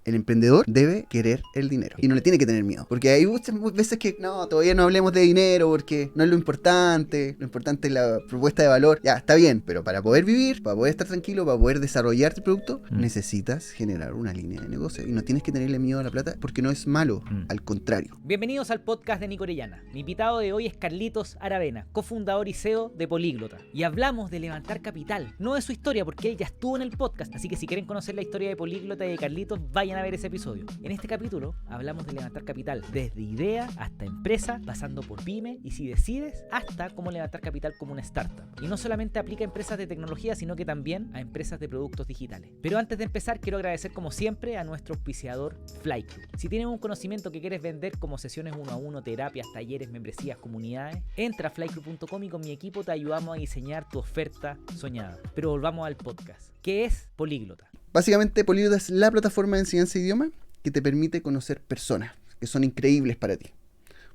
El emprendedor debe querer el dinero y no le tiene que tener miedo, porque hay muchas veces que no, todavía no hablemos de dinero porque no es lo importante es la propuesta de valor. Ya, está bien, pero para poder vivir, para poder estar tranquilo, para poder desarrollar tu producto, necesitas generar una línea de negocio y no tienes que tenerle miedo a la plata porque no es malo, al contrario. Bienvenidos al podcast de Nico Orellana. Mi invitado de hoy es Carlitos Aravena, cofundador y CEO de Políglota, y hablamos de levantar capital, no de su historia porque él ya estuvo en el podcast, así que si quieren conocer la historia de Políglota y de Carlitos, vayan a ver ese episodio. En este capítulo hablamos de levantar capital, desde idea hasta empresa, pasando por pyme y si decides, hasta cómo levantar capital como una startup. Y no solamente aplica a empresas de tecnología, sino que también a empresas de productos digitales. Pero antes de empezar, quiero agradecer como siempre a nuestro auspiciador Flyclub. Si tienes un conocimiento que quieres vender como sesiones 1-a-1, terapias, talleres, membresías, comunidades, entra a flyclub.com y con mi equipo te ayudamos a diseñar tu oferta soñada. Pero volvamos al podcast. ¿Qué es Políglota? Básicamente, Políglota es la plataforma de enseñanza de idioma que te permite conocer personas que son increíbles para ti.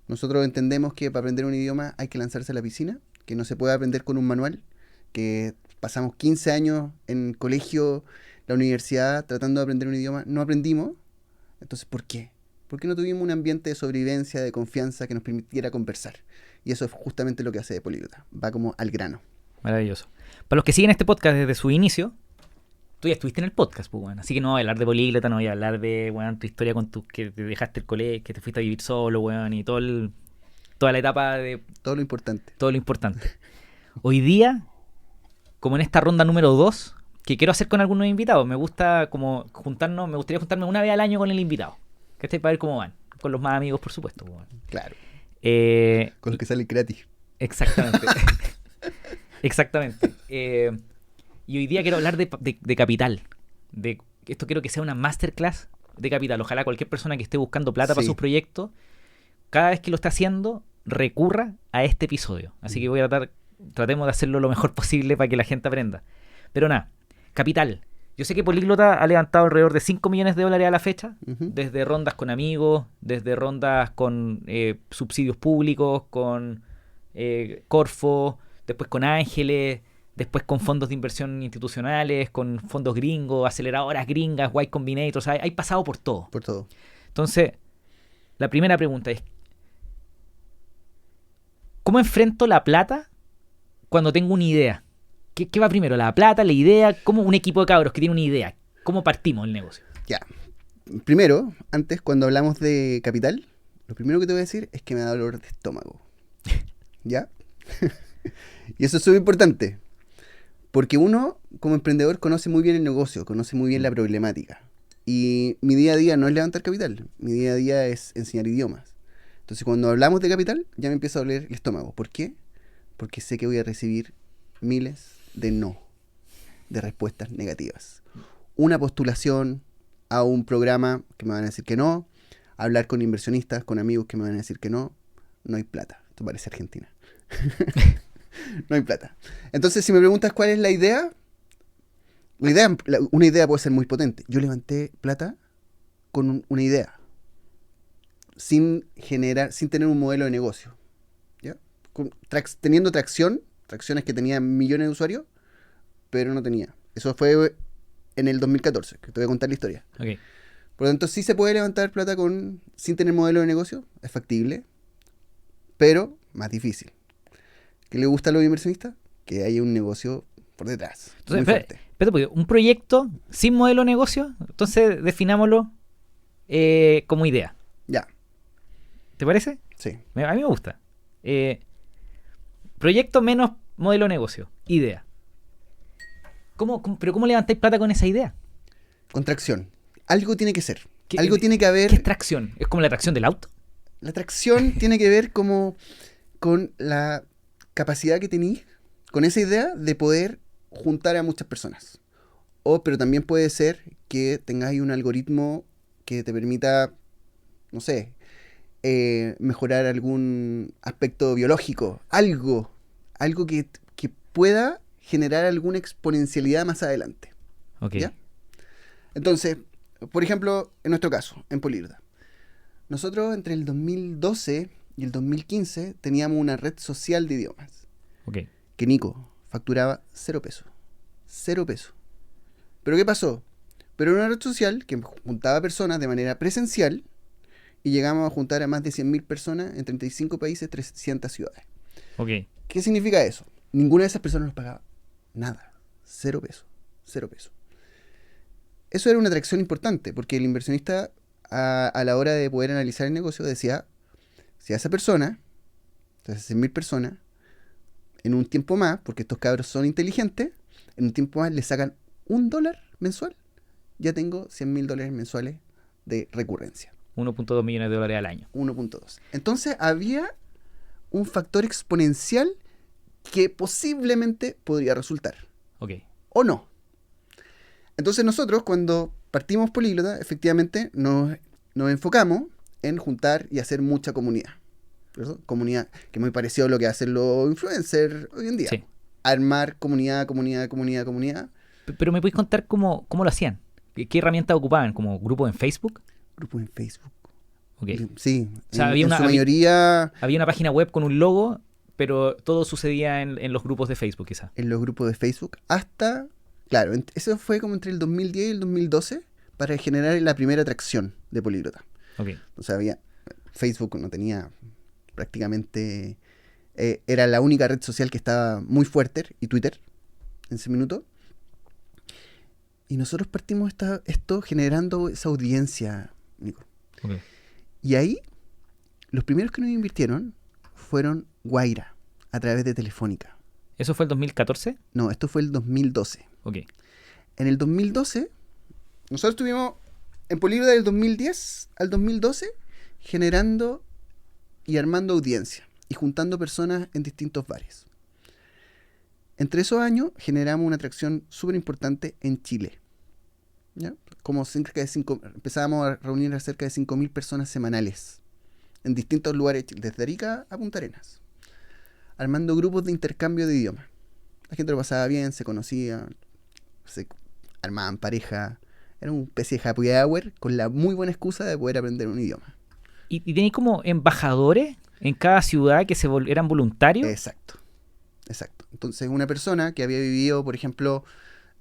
Nosotros entendemos que para aprender un idioma hay que lanzarse a la piscina, que no se puede aprender con un manual, que pasamos 15 años en colegio, la universidad, tratando de aprender un idioma, no aprendimos. Entonces, ¿por qué? Porque no tuvimos un ambiente de sobrevivencia, de confianza que nos permitiera conversar. Y eso es justamente lo que hace de Políglota. Va como al grano. Maravilloso. Para los que siguen este podcast desde su inicio, tú ya estuviste en el podcast, pues, bueno. Así que no voy a hablar de Políglota, no voy a hablar de, bueno, tu historia con que te dejaste el colegio, que te fuiste a vivir solo, bueno, y toda la etapa de... Todo lo importante. Todo lo importante. Hoy día, como en esta ronda número 2, que quiero hacer con algunos invitados, me gustaría juntarme una vez al año con el invitado. ¿Cachai? Para ver cómo van. Con los más amigos, por supuesto. Pues, bueno. Claro. Con los que salen gratis. Exactamente. Exactamente. Y hoy día quiero hablar de capital. Esto quiero que sea una masterclass de capital. Ojalá cualquier persona que esté buscando plata para sus proyectos, cada vez que lo esté haciendo, recurra a este episodio. Así que tratemos de hacerlo lo mejor posible para que la gente aprenda. Pero nada, capital. Yo sé que Políglota ha levantado alrededor de $5 millones a la fecha, desde rondas con amigos, desde rondas con subsidios públicos, con Corfo, después con ángeles, después con fondos de inversión institucionales, con fondos gringos, aceleradoras gringas, Y Combinator, o sea, hay pasado por todo. Por todo. Entonces, la primera pregunta es, ¿cómo enfrento la plata cuando tengo una idea? ¿Qué va primero? ¿La plata, la idea? ¿Cómo un equipo de cabros que tiene una idea? ¿Cómo partimos el negocio? Ya. Primero, antes, cuando hablamos de capital, lo primero que te voy a decir es que me da dolor de estómago. ¿Ya? Y eso es súper importante. Porque uno, como emprendedor, conoce muy bien el negocio, conoce muy bien la problemática. Y mi día a día no es levantar capital. Mi día a día es enseñar idiomas. Entonces, cuando hablamos de capital, ya me empieza a doler el estómago. ¿Por qué? Porque sé que voy a recibir miles de respuestas negativas. Una postulación a un programa que me van a decir que no, hablar con inversionistas, con amigos que me van a decir que no hay plata. Esto parece Argentina. No hay plata. Entonces, si me preguntas cuál es la idea, una idea puede ser muy potente. Yo levanté plata con una idea, sin tener un modelo de negocio. ¿Ya? Teniendo tracciones que tenían millones de usuarios, pero no tenía. Eso fue en el 2014, que te voy a contar la historia. Okay. Por lo tanto, sí se puede levantar plata sin tener modelo de negocio, es factible, pero más difícil. ¿Qué le gusta a los inversionistas? Que haya un negocio por detrás. Entonces, porque un proyecto sin modelo de negocio, entonces definámoslo como idea. Ya. ¿Te parece? Sí. A mí me gusta. Proyecto menos modelo de negocio. Idea. ¿Pero cómo levantáis plata con esa idea? Con tracción. Algo tiene que ser. Algo tiene que haber. ¿Qué es tracción? ¿Es como la tracción del auto? La tracción tiene que ver como con la capacidad que tenéis con esa idea de poder juntar a muchas personas. Pero también puede ser que tengáis un algoritmo que te permita, no sé, mejorar algún aspecto biológico, algo que pueda generar alguna exponencialidad más adelante. Okay. ¿Ya? Entonces, por ejemplo, en nuestro caso, en Políglota, nosotros entre el 2012 y el 2015 teníamos una red social de idiomas. Okay. Que Nico facturaba $0. $0. ¿Pero qué pasó? Pero era una red social que juntaba personas de manera presencial y llegamos a juntar a más de 100.000 personas en 35 países, 300 ciudades. Ok. ¿Qué significa eso? Ninguna de esas personas nos pagaba nada. 0 pesos. 0 pesos. Eso era una atracción importante, porque el inversionista a la hora de poder analizar el negocio decía, si a esa persona, a esas 100.000 personas, en un tiempo más, porque estos cabros son inteligentes, en un tiempo más le sacan $1 mensual, ya tengo $100.000 mensuales de recurrencia. 1.2 millones de dólares al año. 1.2. Entonces había un factor exponencial que posiblemente podría resultar. Ok. O no. Entonces nosotros cuando partimos Políglota, efectivamente nos enfocamos en juntar y hacer mucha comunidad. ¿Cierto? Comunidad que es muy parecido a lo que hacen los influencers hoy en día. Sí. Armar comunidad. Pero ¿me podéis contar cómo lo hacían? ¿Qué herramientas ocupaban? ¿Como grupos en Facebook? Grupos en Facebook. Ok. Sí. O sea, en su mayoría... Había una página web con un logo, pero todo sucedía en los grupos de Facebook, quizás. En los grupos de Facebook hasta... Claro, eso fue como entre el 2010 y el 2012 para generar la primera atracción de Políglota. Ok. O sea, Facebook no tenía prácticamente... era la única red social que estaba muy fuerte, y Twitter, en ese minuto. Y nosotros partimos esto generando esa audiencia, Nico. Okay. Y ahí, los primeros que nos invirtieron fueron Guaira, a través de Telefónica. ¿Eso fue el 2014? No, esto fue el 2012. Ok. En el 2012, nosotros estuvimos en Políglota del 2010 al 2012 generando y armando audiencia y juntando personas en distintos bares. Entre esos años generamos una atracción súper importante en Chile. ¿Ya? Como cerca de empezábamos a reunir a cerca de 5.000 personas semanales en distintos lugares, desde Arica a Punta Arenas, armando grupos de intercambio de idiomas. La gente lo pasaba bien, se conocía, se armaban pareja. Era una especie de happy hour con la muy buena excusa de poder aprender un idioma. ¿Y tenéis como embajadores en cada ciudad que eran voluntarios? Exacto. Entonces una persona que había vivido, por ejemplo,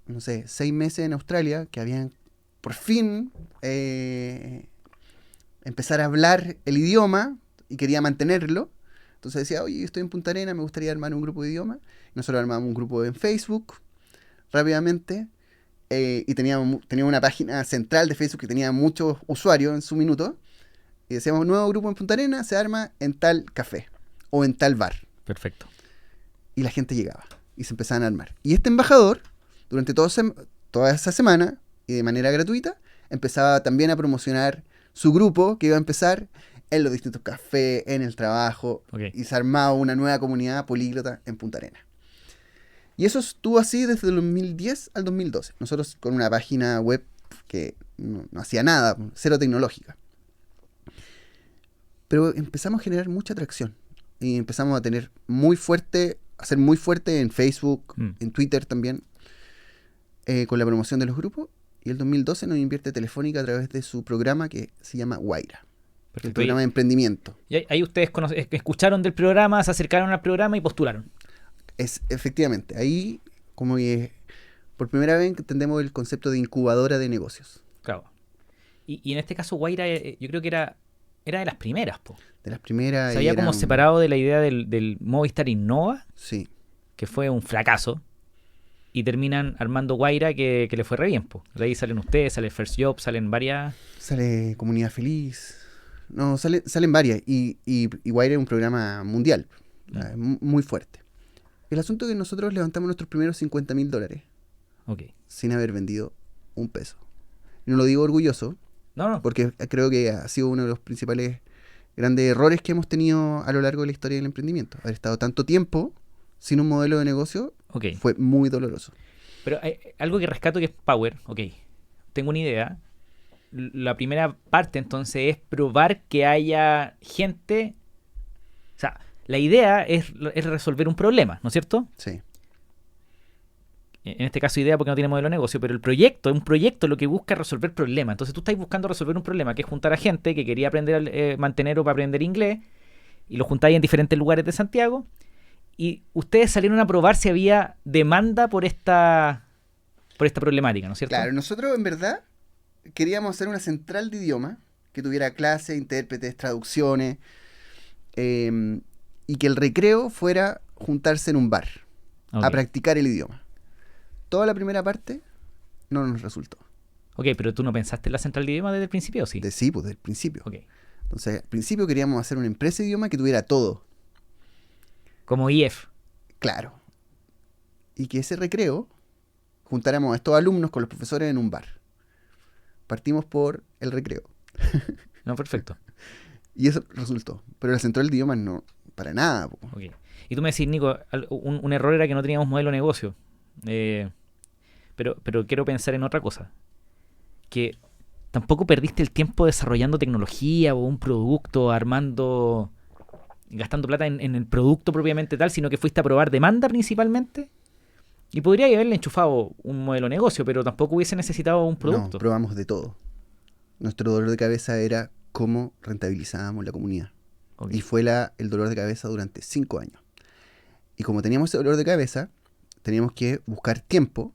no sé, 6 meses en Australia, que habían por fin empezar a hablar el idioma y quería mantenerlo. Entonces decía, oye, estoy en Punta Arenas, me gustaría armar un grupo de idioma. Nosotros armamos un grupo en Facebook rápidamente y teníamos una página central de Facebook que tenía muchos usuarios en su minuto. Y decíamos, nuevo grupo en Punta Arenas se arma en tal café o en tal bar. Perfecto. Y la gente llegaba y se empezaban a armar. Y este embajador, durante toda esa semana y de manera gratuita, empezaba también a promocionar su grupo que iba a empezar en los distintos cafés, en el trabajo. Okay. Y se armaba una nueva comunidad políglota en Punta Arenas. Y eso estuvo así desde el 2010 al 2012. Nosotros con una página web que no hacía nada, cero tecnológica. Pero empezamos a generar mucha atracción. Y empezamos a ser muy fuerte en Facebook, en Twitter también, con la promoción de los grupos. Y el 2012 nos invierte Telefónica a través de su programa que se llama Guaira. El programa de emprendimiento. Y ahí ustedes escucharon del programa, se acercaron al programa y postularon. Efectivamente, ahí como que por primera vez entendemos el concepto de incubadora de negocios. Claro. Y en este caso Guaira yo creo que era de las primeras, po. De las primeras. Se había como separado de la idea del Movistar Innova, sí, que fue un fracaso, y terminan armando Guaira que le fue re bien, po. De ahí salen ustedes, sale First Job, salen varias. Sale Comunidad Feliz. No, salen varias. Y Guaira es un programa mundial, muy fuerte. El asunto es que nosotros levantamos nuestros primeros $50.000 sin haber vendido un peso. Y no lo digo orgulloso, no, porque creo que ha sido uno de los principales grandes errores que hemos tenido a lo largo de la historia del emprendimiento. Haber estado tanto tiempo sin un modelo de negocio fue muy doloroso. Pero hay algo que rescato que es Power. Tengo una idea. La primera parte entonces es probar que haya gente. O sea, la idea es resolver un problema, ¿no es cierto? Sí. En este caso idea porque no tiene modelo de negocio, pero un proyecto lo que busca es resolver problemas. Entonces tú estás buscando resolver un problema, que es juntar a gente que quería aprender mantener o para aprender inglés, y lo juntáis en diferentes lugares de Santiago, y ustedes salieron a probar si había demanda por esta problemática, ¿no es cierto? Claro, nosotros en verdad queríamos hacer una central de idioma que tuviera clases, intérpretes, traducciones, y que el recreo fuera juntarse en un bar a practicar el idioma. Toda la primera parte no nos resultó. Ok, pero tú no pensaste en la central de idioma desde el principio, ¿o sí? Sí, pues desde el principio. Ok. Entonces, al principio queríamos hacer una empresa de idioma que tuviera todo. Como IF. Claro. Y que ese recreo juntáramos a estos alumnos con los profesores en un bar. Partimos por el recreo. No, perfecto. Y eso resultó. Pero la central de idiomas no, para nada. Po. Ok. Y tú me decís, Nico, un error era que no teníamos modelo de negocio. Pero quiero pensar en otra cosa. Que tampoco perdiste el tiempo desarrollando tecnología o un producto, gastando plata en el producto propiamente tal, sino que fuiste a probar demanda principalmente. Y podría haberle enchufado un modelo de negocio, pero tampoco hubiese necesitado un producto. No, probamos de todo. Nuestro dolor de cabeza era cómo rentabilizábamos la comunidad. Okay. Y fue el dolor de cabeza durante 5 años. Y como teníamos ese dolor de cabeza, teníamos que buscar tiempo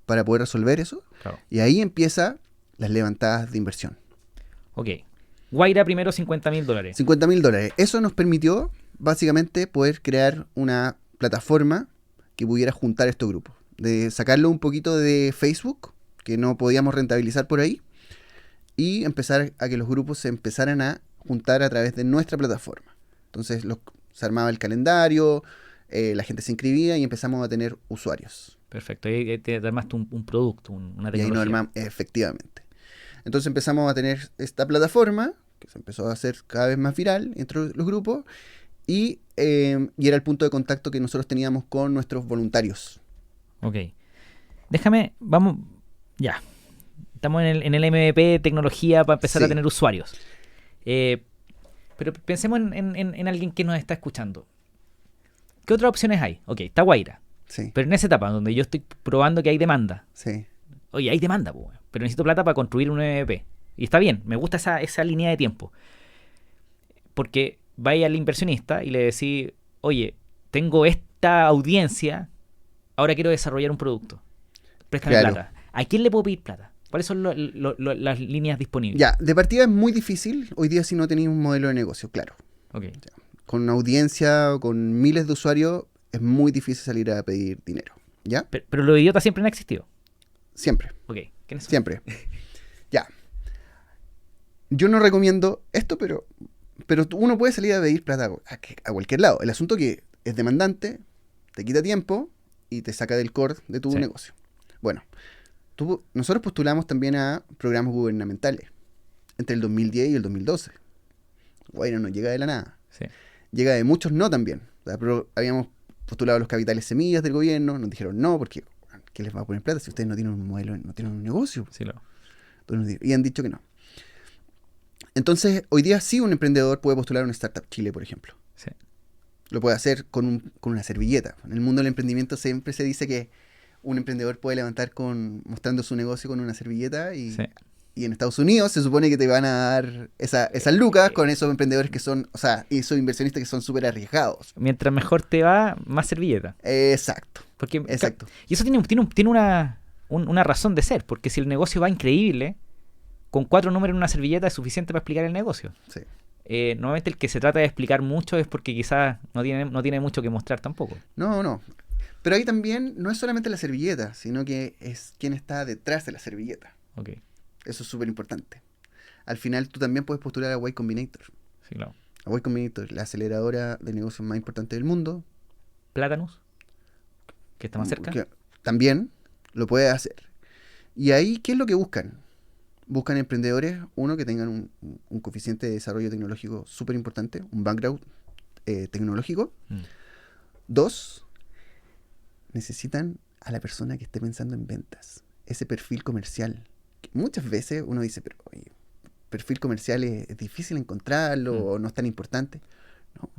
para poder resolver eso. Claro. Y ahí empiezan las levantadas de inversión. Ok. Guaira primero $50,000. $50,000. Eso nos permitió básicamente poder crear una plataforma que pudiera juntar estos grupos. De sacarlo un poquito de Facebook, que no podíamos rentabilizar por ahí, y empezar a que los grupos se empezaran a juntar a través de nuestra plataforma. Entonces se armaba el calendario, la gente se inscribía y empezamos a tener usuarios. Perfecto, ahí te armaste un producto, una tecnología. Y ahí nos armamos, efectivamente. Entonces empezamos a tener esta plataforma, que se empezó a hacer cada vez más viral entre los grupos, y era el punto de contacto que nosotros teníamos con nuestros voluntarios. Ok. Vamos, ya. Estamos en el MVP, tecnología, para empezar a tener usuarios. Pero pensemos en alguien que nos está escuchando. ¿Qué otras opciones hay? Ok, está Guaira. Sí. Pero en esa etapa, donde yo estoy probando que hay demanda. Sí. Oye, hay demanda, pero necesito plata para construir un MVP. Y está bien, me gusta esa línea de tiempo. Porque vaya al inversionista y le decís, oye, tengo esta audiencia, ahora quiero desarrollar un producto. Préstame plata. ¿A quién le puedo pedir plata? ¿Cuáles son las líneas disponibles? Ya, de partida es muy difícil hoy día si no tenéis un modelo de negocio, claro. Okay. Ya. Con una audiencia, con miles de usuarios, es muy difícil salir a pedir dinero, ¿ya? Pero los idiotas siempre han existido. Siempre. Ok, ¿quiénes son? Siempre. Ya. Yo no recomiendo esto, pero uno puede salir a pedir plata a cualquier lado. El asunto que es demandante, te quita tiempo y te saca del core de tu negocio. Bueno, nosotros postulamos también a programas gubernamentales entre el 2010 y el 2012. Bueno, no llega de la nada. Sí. Llega de muchos no también. O sea, pero habíamos postulado los capitales semillas del gobierno, nos dijeron no, porque ¿qué les va a poner plata si ustedes no tienen un modelo, no tienen un negocio? Sí, claro. Y han dicho que no. Entonces, hoy día sí un emprendedor puede postular a una Startup Chile, por ejemplo. Sí. Lo puede hacer con una servilleta. En el mundo del emprendimiento siempre se dice que un emprendedor puede levantar mostrando su negocio con una servilleta y en Estados Unidos se supone que te van a dar esas lucas con esos emprendedores que son, o sea, esos inversionistas que son súper arriesgados. Mientras mejor te va, más servilleta. Exacto. Exacto. Y eso tiene una razón de ser, porque si el negocio va increíble, con 4 números en una servilleta es suficiente para explicar el negocio. Sí. Normalmente el que se trata de explicar mucho es porque quizás no tiene mucho que mostrar tampoco. No. Pero ahí también no es solamente la servilleta, sino que es quién está detrás de la servilleta. Okay. Eso es súper importante. Al final tú también puedes postular a Y Combinator. Sí, claro. A Y Combinator, la aceleradora de negocios más importante del mundo. Platanus, que está más cerca. También lo puedes hacer. Y ahí, ¿qué es lo que buscan? Buscan emprendedores, uno, que tengan un coeficiente de desarrollo tecnológico súper importante, un background tecnológico. 2, necesitan a la persona que esté pensando en ventas, ese perfil comercial. Muchas veces uno dice, pero oye, perfil comercial es difícil encontrarlo o no es tan importante. No,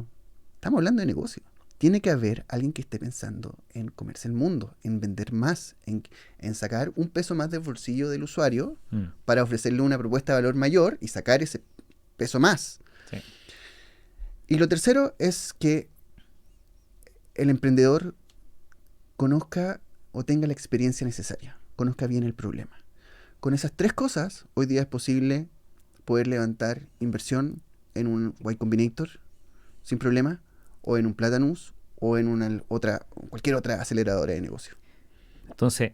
estamos hablando de negocio. Tiene que haber alguien que esté pensando en comerse el mundo, en vender más, en sacar un peso más del bolsillo del usuario para ofrecerle una propuesta de valor mayor y sacar ese peso más. Sí. Y lo tercero es que el emprendedor conozca o tenga la experiencia necesaria, conozca bien el problema, Con esas 3 cosas, hoy día es posible poder levantar inversión en un Y Combinator sin problema, o en un Platanus, o en cualquier otra aceleradora de negocio. Entonces,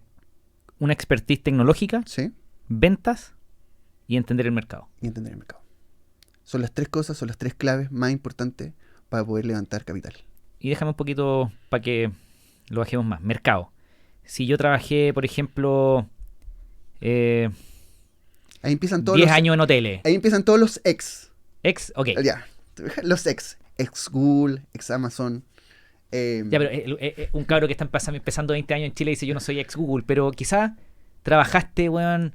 una expertise tecnológica, ¿Sí? ventas y entender el mercado. Y entender el mercado. Son las 3 cosas, son las 3 claves más importantes para poder levantar capital. Y déjame un poquito para que lo bajemos más. Mercado. Si yo trabajé, por ejemplo, Ahí empiezan 10 años en hoteles. Ahí empiezan todos los Ok. Ya, los ex Google, ex Amazon. Ya, pero un cabro que está empezando 20 años en Chile dice: yo no soy ex Google, pero quizás trabajaste, weón,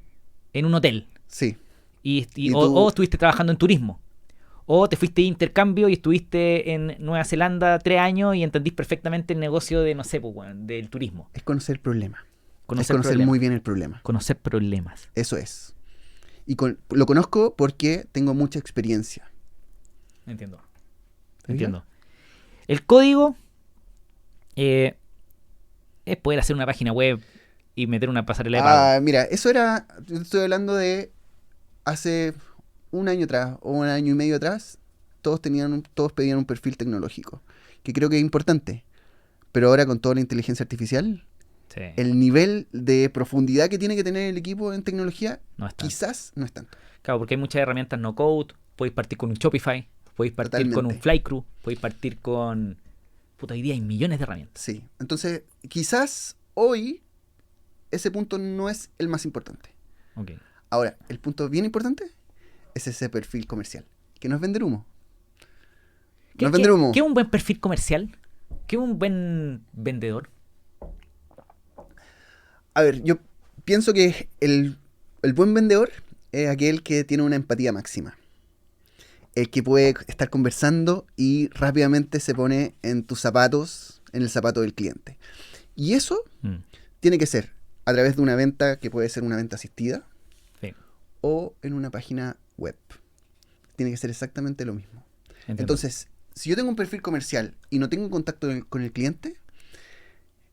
en un hotel. Sí. O estuviste trabajando en turismo. O te fuiste de intercambio y estuviste en Nueva Zelanda 3 años y entendís perfectamente el negocio de, no sé, pues, weón, del turismo. Es conocer el problema. Conocer muy bien el problema. Conocer problemas. Eso es. Y lo conozco porque tengo mucha experiencia. Entiendo. ¿Te Entiendo. El código es poder hacer una página web y meter una pasarela de pago. Mira, estoy hablando de hace un año atrás o un año y medio atrás, todos pedían un perfil tecnológico, que creo que es importante. Pero ahora con toda la inteligencia artificial, Sí. el nivel de profundidad que tiene que tener el equipo en tecnología quizás no es tanto. Claro, porque hay muchas herramientas no code. Podéis partir con un Shopify, podéis partir con un Flycrew, podéis partir con... Puta, hoy día hay millones de herramientas. Sí, entonces quizás hoy ese punto no es el más importante. Ok. Ahora, el punto bien importante es ese perfil comercial, que no es vender humo. ¿Qué es un buen perfil comercial? ¿Qué es un buen vendedor? A ver, yo pienso que el buen vendedor es aquel que tiene una empatía máxima. El que puede estar conversando y rápidamente se pone en tus zapatos, en el zapato del cliente. Y eso tiene que ser a través de una venta que puede ser una venta asistida, sí, o en una página web. Tiene que ser exactamente lo mismo. Entiendo. Entonces, si yo tengo un perfil comercial y no tengo contacto con el cliente,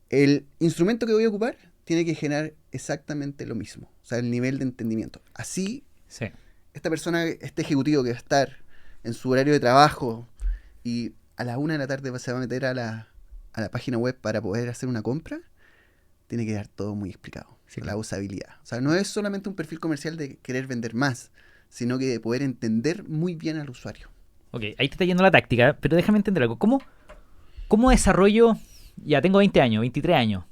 el instrumento que voy a ocupar tiene que generar exactamente lo mismo. O sea, el nivel de entendimiento. Así, sí, esta persona, este ejecutivo que va a estar en su horario de trabajo y a las 1 de la tarde se va a meter a la página web para poder hacer una compra, tiene que dar todo muy explicado. Sí, la usabilidad. O sea, no es solamente un perfil comercial de querer vender más, sino que de poder entender muy bien al usuario. Ok, ahí te está yendo la táctica, pero déjame entender algo. ¿Cómo desarrollo? Ya tengo 20 años, 23 años.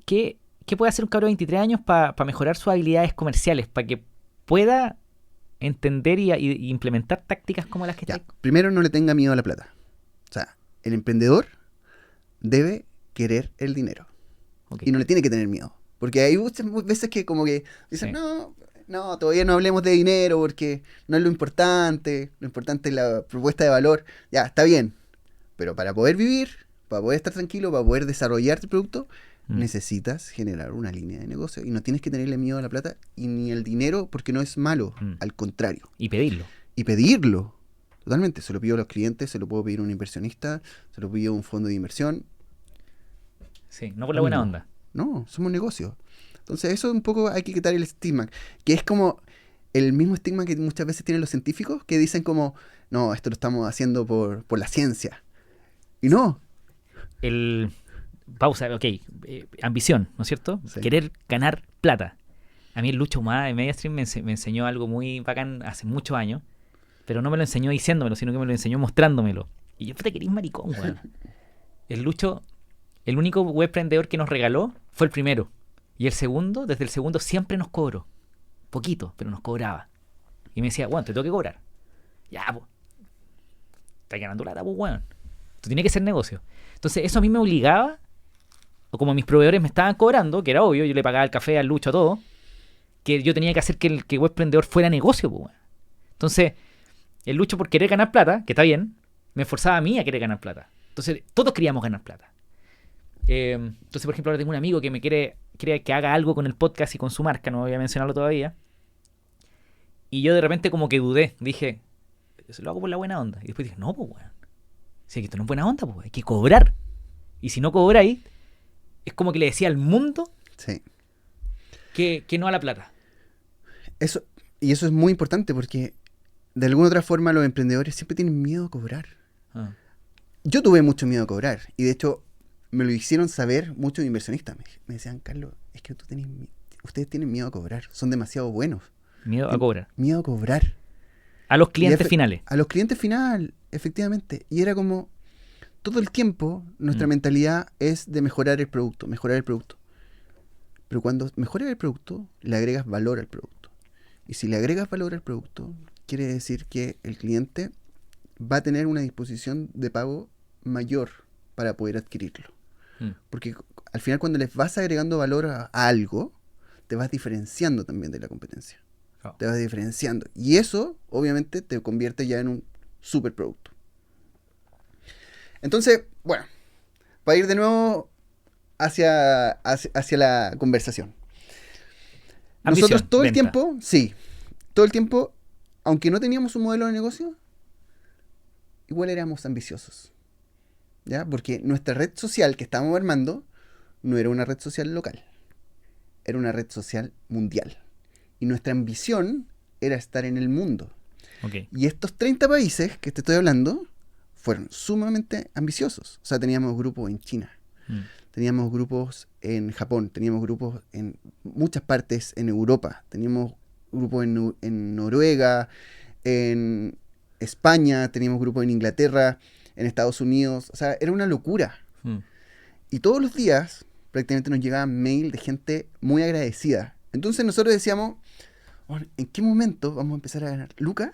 ¿Qué puede hacer un cabrón de 23 años para mejorar sus habilidades comerciales? Para que pueda entender y implementar tácticas como las que Ya, está. primero, no le tenga miedo a la plata. O sea, el emprendedor debe querer el dinero. Okay. Y no le tiene que tener miedo. Porque hay muchas veces que como que dicen, Sí. no, todavía no hablemos de dinero porque no es lo importante es la propuesta de valor. Ya, está bien. Pero para poder vivir, para poder estar tranquilo, para poder desarrollar tu producto, necesitas generar una línea de negocio. Y no tienes que tenerle miedo a la plata y ni al dinero porque no es malo. Al contrario. Y pedirlo. Y pedirlo. Totalmente. Se lo pido a los clientes, se lo puedo pedir a un inversionista, se lo pido a un fondo de inversión. Sí, no por la buena onda. No, somos negocios. Entonces eso un poco hay que quitar el estigma, que es como el mismo estigma que muchas veces tienen los científicos, que dicen como, no, esto lo estamos haciendo por la ciencia. Y no. Pausa, ok. Ambición, ¿no es cierto? Sí. Querer ganar plata. A mí el Lucho Humada de MediaStream me enseñó algo muy bacán hace muchos años, pero no me lo enseñó diciéndomelo, sino que me lo enseñó mostrándomelo. Y yo, puta, que eres maricón, weón. El Lucho, el único webprendedor que nos regaló fue el primero. Y desde el segundo siempre nos cobró. Poquito, pero nos cobraba. Y me decía, bueno, te tengo que cobrar. Ya, pues. Estás ganando plata, pues, weón. Esto tiene que ser negocio. Entonces, eso a mí me obligaba, o como mis proveedores me estaban cobrando, que era obvio, yo le pagaba el café al Lucho a todo, que yo tenía que hacer que el webprendedor fuera negocio, pues, weón. Entonces, el Lucho, por querer ganar plata, que está bien, me forzaba a mí a querer ganar plata. Entonces, todos queríamos ganar plata. Entonces, por ejemplo, ahora tengo un amigo que me quiere que haga algo con el podcast y con su marca, no voy a mencionarlo todavía. Y yo de repente como que dudé, dije, lo hago por la buena onda. Y después dije, no, pues, weón. Si esto no es buena onda, pues, hay que cobrar. Y si no cobráis, es como que le decía al mundo sí. que no a la plata. Eso, y eso es muy importante porque de alguna otra forma los emprendedores siempre tienen miedo a cobrar. Ah. Yo tuve mucho miedo a cobrar y de hecho me lo hicieron saber muchos inversionistas. Me decían, Carlos, es que ustedes tienen miedo a cobrar, son demasiado buenos. Miedo a cobrar. Miedo a cobrar. A los clientes finales. A los clientes final, efectivamente. Y era como, todo el tiempo nuestra mentalidad es de mejorar el producto, mejorar el producto. Pero cuando mejoras el producto, le agregas valor al producto. Y si le agregas valor al producto, quiere decir que el cliente va a tener una disposición de pago mayor para poder adquirirlo. Porque al final cuando les vas agregando valor a algo, te vas diferenciando también de la competencia. Oh. Te vas diferenciando. Y eso, obviamente, te convierte ya en un super producto. Entonces, bueno, para ir de nuevo hacia la conversación. Ambición, Nosotros todo el venta. tiempo, sí, todo el tiempo, aunque no teníamos un modelo de negocio, igual éramos ambiciosos. ¿Ya? Porque nuestra red social que estábamos armando no era una red social local, era una red social mundial. Y nuestra ambición era estar en el mundo. Okay. Y estos 30 países que te estoy hablando fueron sumamente ambiciosos. O sea, teníamos grupos en China, teníamos grupos en Japón, teníamos grupos en muchas partes en Europa, teníamos grupos en Noruega, en España, teníamos grupos en Inglaterra, en Estados Unidos. O sea, era una locura. Y todos los días prácticamente nos llegaban mail de gente muy agradecida. Entonces nosotros decíamos, ¿en qué momento vamos a empezar a ganar lucas?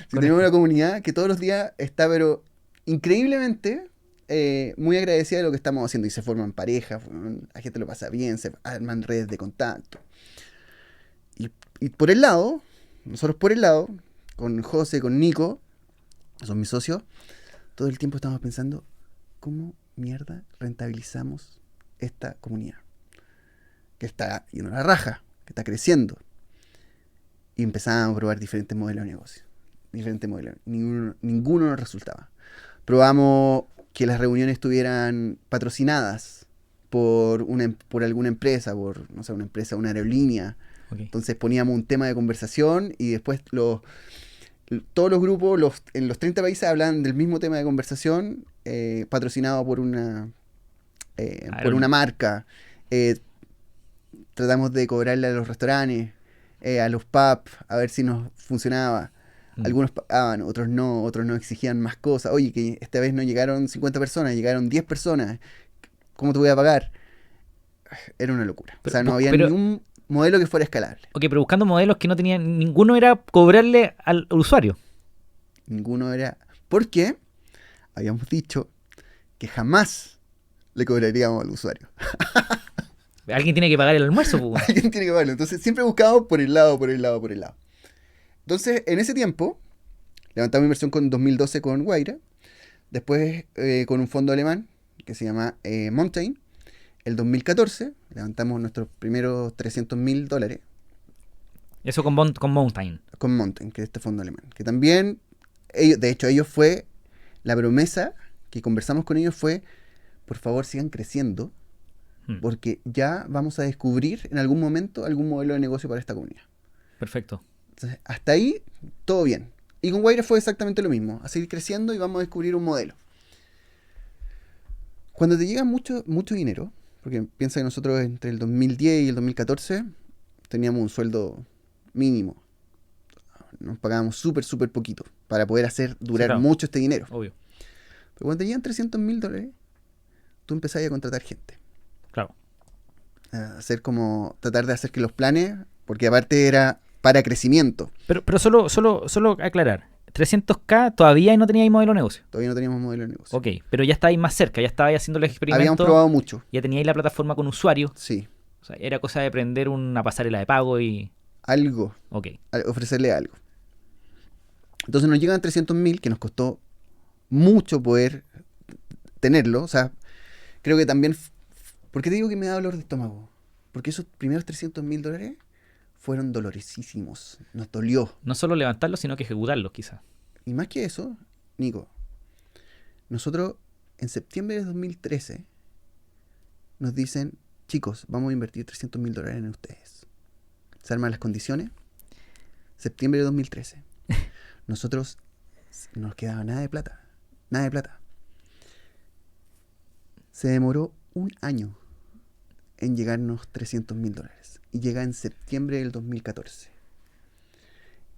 Si tenemos una comunidad que todos los días está, pero increíblemente muy agradecida de lo que estamos haciendo. Y se forman parejas, la gente lo pasa bien, se arman redes de contacto. Y por el lado, nosotros por el lado, con José, con Nico, son mis socios, todo el tiempo estamos pensando, ¿cómo mierda rentabilizamos esta comunidad? Que está yendo a la raja, que está creciendo. Y empezábamos a probar diferentes modelos de negocio. Diferentes modelos. Ninguno nos resultaba. Probamos que las reuniones estuvieran patrocinadas por alguna empresa, por, no sé, una empresa, una aerolínea. Okay. Entonces poníamos un tema de conversación y después todos los grupos en los 30 países hablan del mismo tema de conversación, patrocinado por una marca. Tratamos de cobrarle a los restaurantes, a los pubs, a ver si nos funcionaba. Algunos pagaban, otros no exigían más cosas. Oye, que esta vez no llegaron 50 personas, llegaron 10 personas. ¿Cómo te voy a pagar? Era una locura. O sea, no había ningún modelo que fuera escalable. Ok, pero buscando modelos que no tenían, ninguno era cobrarle al usuario. Ninguno era, porque habíamos dicho que jamás le cobraríamos al usuario. Alguien tiene que pagar el almuerzo, pues. Alguien tiene que pagarlo. Entonces siempre buscábamos por el lado. Entonces, en ese tiempo, levantamos inversión con 2012 con Guaira, después con un fondo alemán que se llama Mountain. El 2014 levantamos nuestros primeros $300,000. Eso con Mountain. Con Mountain, que es este fondo alemán. Que también, ellos fue, la promesa que conversamos con ellos fue, por favor sigan creciendo, porque ya vamos a descubrir en algún momento algún modelo de negocio para esta comunidad. Perfecto. Entonces, hasta ahí, todo bien. Y con Guaira fue exactamente lo mismo, a seguir creciendo y vamos a descubrir un modelo. Cuando te llega mucho dinero, porque piensa que nosotros entre el 2010 y el 2014 teníamos un sueldo mínimo. Nos pagábamos súper poquito para poder hacer durar mucho este dinero. Obvio. Pero cuando te llegan $300,000, tú empezás a contratar gente. Claro. Tratar de hacer que los planes, porque aparte era para crecimiento. Pero solo aclarar. 300K todavía no teníais modelo de negocio. Todavía no teníamos modelo de negocio. Ok, pero ya estabais más cerca, ya estabais haciendo el experimento. Habíamos probado mucho. Ya teníais la plataforma con usuarios. Sí. O sea, era cosa de prender una pasarela de pago y... Algo. Ok. Ofrecerle algo. Entonces nos llegan 300,000, que nos costó mucho poder tenerlo. O sea, creo que también... ¿Por qué te digo que me da dolor de estómago? Porque esos primeros $300,000 fueron dolorosísimos. Nos dolió. No solo levantarlos, sino que ejecutarlos, quizás. Y más que eso, Nico, nosotros en septiembre de 2013 nos dicen, chicos, vamos a invertir $300.000 en ustedes. Se arman las condiciones. Septiembre de 2013. Nosotros no nos quedaba nada de plata. Nada de plata. Se demoró un año en llegarnos $300.000. Y llega en septiembre del 2014.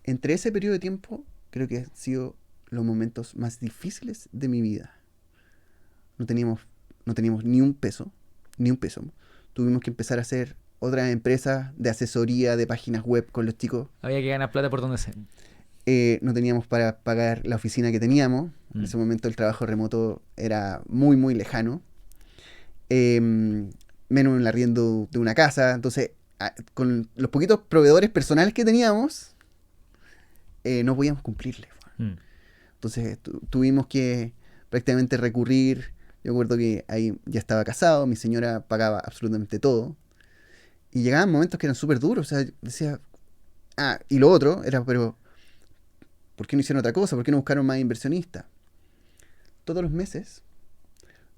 Entre ese periodo de tiempo, creo que han sido los momentos más difíciles de mi vida. No teníamos ni un peso. Tuvimos que empezar a hacer otras empresas de asesoría de páginas web con los chicos. Había que ganar plata por donde sea. No teníamos para pagar la oficina que teníamos. En ese momento el trabajo remoto era muy, muy lejano. Menos el arriendo de una casa. Entonces, con los poquitos proveedores personales que teníamos, no podíamos cumplirle. Entonces, tuvimos que prácticamente recurrir. Yo recuerdo que ahí ya estaba casado, mi señora pagaba absolutamente todo. Y llegaban momentos que eran súper duros. O sea, decía... y lo otro era, pero... ¿por qué no hicieron otra cosa? ¿Por qué no buscaron más inversionistas? Todos los meses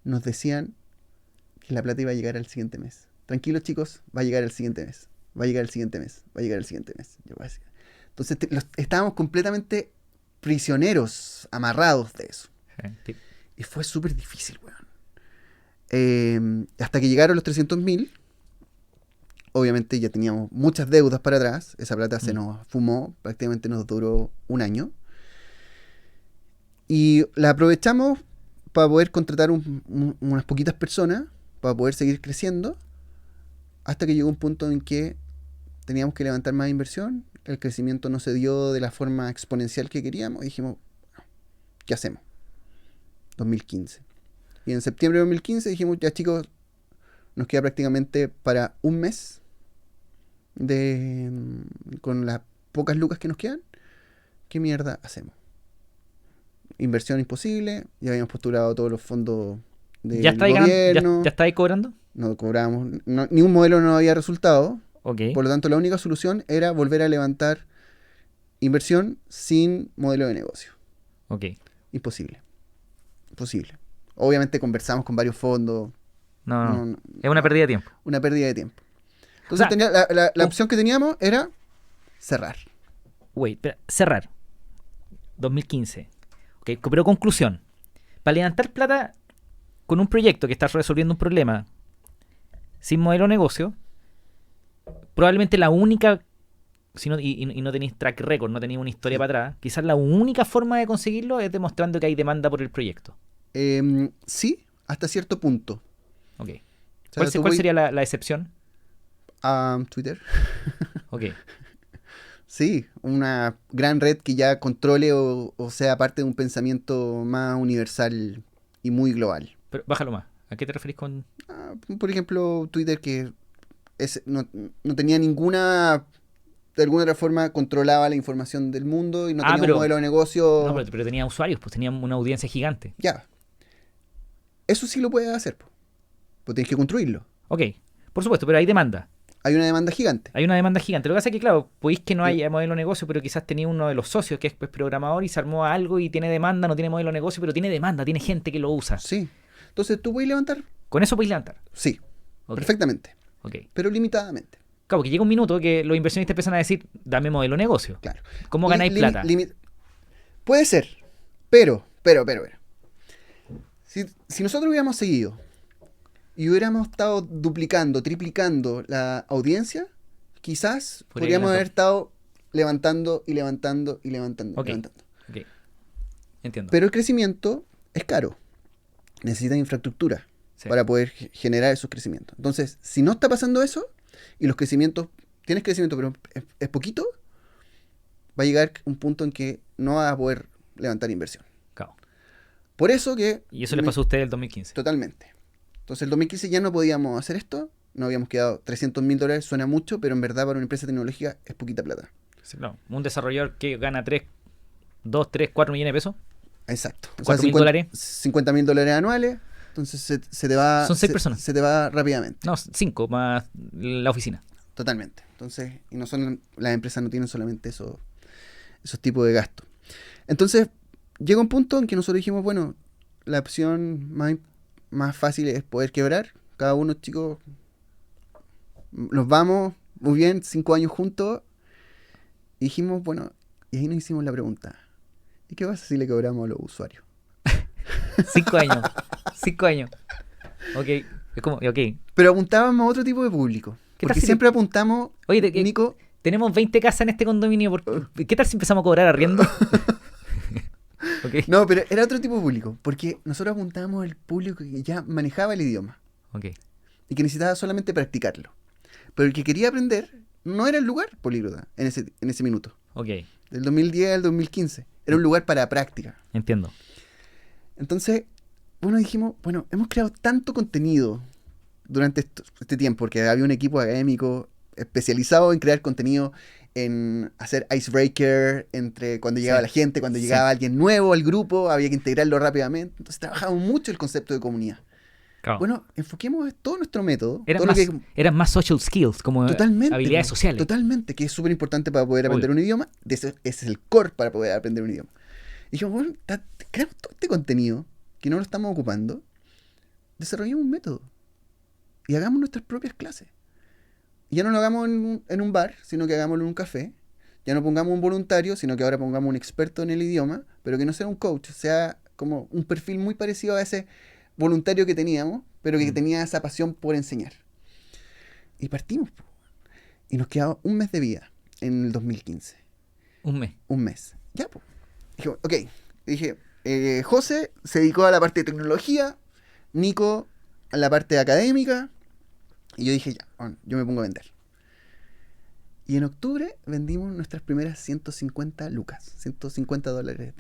nos decían que la plata iba a llegar al siguiente mes. Tranquilos, chicos, va a llegar al siguiente mes. Va a llegar al siguiente mes. Va a llegar al siguiente mes. Entonces estábamos completamente prisioneros, amarrados de eso. Sí. Y fue súper difícil, weón. Hasta que llegaron los 300.000. Obviamente ya teníamos muchas deudas para atrás. Esa plata se nos fumó. Prácticamente nos duró un año. Y la aprovechamos para poder contratar unas poquitas personas. Para poder seguir creciendo. Hasta que llegó un punto en que teníamos que levantar más inversión. El crecimiento no se dio de la forma exponencial que queríamos. Y dijimos, ¿qué hacemos? 2015. Y en septiembre de 2015 dijimos, ya chicos, nos queda prácticamente para un mes con las pocas lucas que nos quedan. ¿Qué mierda hacemos? Inversión imposible. Ya habíamos postulado todos los fondos del gobierno. ¿Ya estáis cobrando? No cobrábamos. Ni un modelo no había resultado. Okay. Por lo tanto, la única solución era volver a levantar inversión sin modelo de negocio. Okay. Imposible. Obviamente conversamos con varios fondos. No. Es una pérdida de tiempo. Una pérdida de tiempo. Entonces la opción que teníamos era cerrar. Cerrar. 2015. Okay, pero conclusión. Para levantar plata con un proyecto que está resolviendo un problema sin modelo de negocio, probablemente la única... y no tenéis track record, no tenéis una historia para atrás, quizás la única forma de conseguirlo es demostrando que hay demanda por el proyecto. Sí, hasta cierto punto. Ok. O sea, ¿Cuál sería la excepción? Twitter. Ok. Sí, una gran red que ya controle o sea parte de un pensamiento más universal y muy global. Pero bájalo más. ¿A qué te referís con...? Por ejemplo, Twitter que no tenía ninguna... De alguna otra forma controlaba la información del mundo y no tenía un modelo de negocio... No, pero tenía usuarios, pues tenía una audiencia gigante. Ya. Eso sí lo puedes hacer, pues tienes que construirlo. Ok, por supuesto, pero hay demanda. Hay una demanda gigante. Lo que pasa es que, claro, podéis que no haya modelo de negocio, pero quizás tenía uno de los socios que es programador y se armó algo y tiene demanda, no tiene modelo de negocio, pero tiene demanda, tiene gente que lo usa. Sí. Entonces, ¿tú puedes levantar? ¿Con eso podéis levantar? Sí, perfectamente. Okay. Pero limitadamente. Claro, porque llega un minuto que los inversionistas empiezan a decir, dame modelo de negocio. Claro. ¿Cómo ganáis plata? Puede ser, pero. Si nosotros hubiéramos seguido y hubiéramos estado duplicando, triplicando la audiencia, quizás podríamos haber estado levantando. Ok. Entiendo. Pero el crecimiento es caro. Necesitan infraestructura para poder generar esos crecimientos. Entonces, si no está pasando eso, y los crecimientos, tienes crecimiento, pero es poquito, va a llegar un punto en que no vas a poder levantar inversión. Claro. Por eso que... Y eso le pasó a usted el 2015. Totalmente. Entonces, el 2015 ya no podíamos hacer esto, no habíamos quedado $300.000, suena mucho, pero en verdad para una empresa tecnológica es poquita plata. Sí, claro. Un desarrollador que gana 2, 3, 4 millones de pesos. Exacto. $4.000. $50.000 anuales. Entonces se te va... Son 6 personas. Se te va rápidamente. No, 5 más la oficina. Totalmente. Entonces, y no son, las empresas no tienen solamente esos tipos de gastos. Entonces, llega un punto en que nosotros dijimos, bueno, la opción más fácil es poder quebrar. Cada uno, chicos, nos vamos, muy bien, 5 años juntos. Y dijimos, bueno, y ahí nos hicimos la pregunta. ¿Y qué pasa si le cobramos a los usuarios? 5 años. 5 años. Ok. Es como, ok. Pero apuntábamos a otro tipo de público. ¿Qué tal Porque si siempre apuntamos, Oye, Nico... tenemos 20 casas en este condominio. ¿Qué tal si empezamos a cobrar arriendo? Ok. No, pero era otro tipo de público. Porque nosotros apuntábamos al público que ya manejaba el idioma. Ok. Y que necesitaba solamente practicarlo. Pero el que quería aprender no era el lugar políglota en ese minuto. Ok. Del 2010 al 2015. Era un lugar para práctica. Entiendo. Entonces, bueno, dijimos, bueno, hemos creado tanto contenido durante este tiempo, porque había un equipo académico especializado en crear contenido, en hacer icebreaker entre cuando llegaba la gente, cuando llegaba alguien nuevo al grupo, había que integrarlo rápidamente. Entonces trabajamos mucho el concepto de comunidad. Claro. Bueno, enfoquemos todo nuestro método. Eran más social skills, como totalmente, habilidades sociales. Totalmente, que es súper importante para poder aprender un idioma. Ese es el core para poder aprender un idioma. Y dijimos, bueno, creamos todo este contenido que no lo estamos ocupando, desarrollemos un método y hagamos nuestras propias clases. Y ya no lo hagamos en un bar, sino que hagámoslo en un café. Ya no pongamos un voluntario, sino que ahora pongamos un experto en el idioma, pero que no sea un coach, sea como un perfil muy parecido a ese voluntario que teníamos, pero que tenía esa pasión por enseñar. Y partimos. Y nos quedaba un mes de vida en el 2015. Un mes. Ya, pues. Dije, ok. Dije, José se dedicó a la parte de tecnología, Nico a la parte académica, y yo dije, ya, bueno, yo me pongo a vender. Y en octubre vendimos nuestras primeras 150 lucas, $150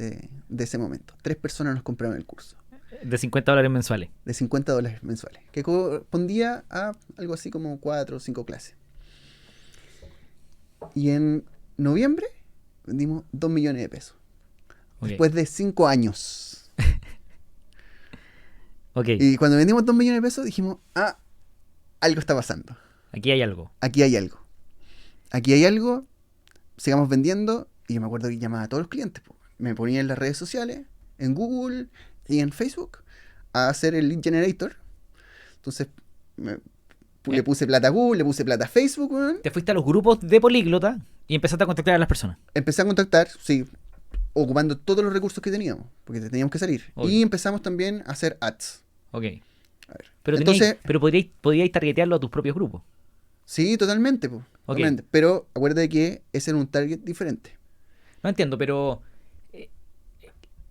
de ese momento. 3 personas nos compraron el curso. De $50 mensuales. De $50 mensuales, que correspondía a algo así como 4 o 5 clases. Y en noviembre vendimos 2 millones de pesos. Okay. Después de 5 años. Okay. Y cuando vendimos 2 millones de pesos dijimos, algo está pasando. Aquí hay algo. Aquí hay algo. Aquí hay algo. Sigamos vendiendo. Y yo me acuerdo que llamaba a todos los clientes. Me ponía en las redes sociales, en Google y en Facebook, a hacer el lead generator. Entonces le puse plata a Google, le puse plata a Facebook. Te fuiste a los grupos de Políglota y empezaste a contactar a las personas. Empecé a contactar, sí, ocupando todos los recursos que teníamos, porque teníamos que salir. Obvio. Y empezamos también a hacer ads. Ok. A ver. Pero entonces, podríais targetearlo a tus propios grupos. Sí, totalmente, Okay. Totalmente. Pero acuérdate que ese era un target diferente. No entiendo, pero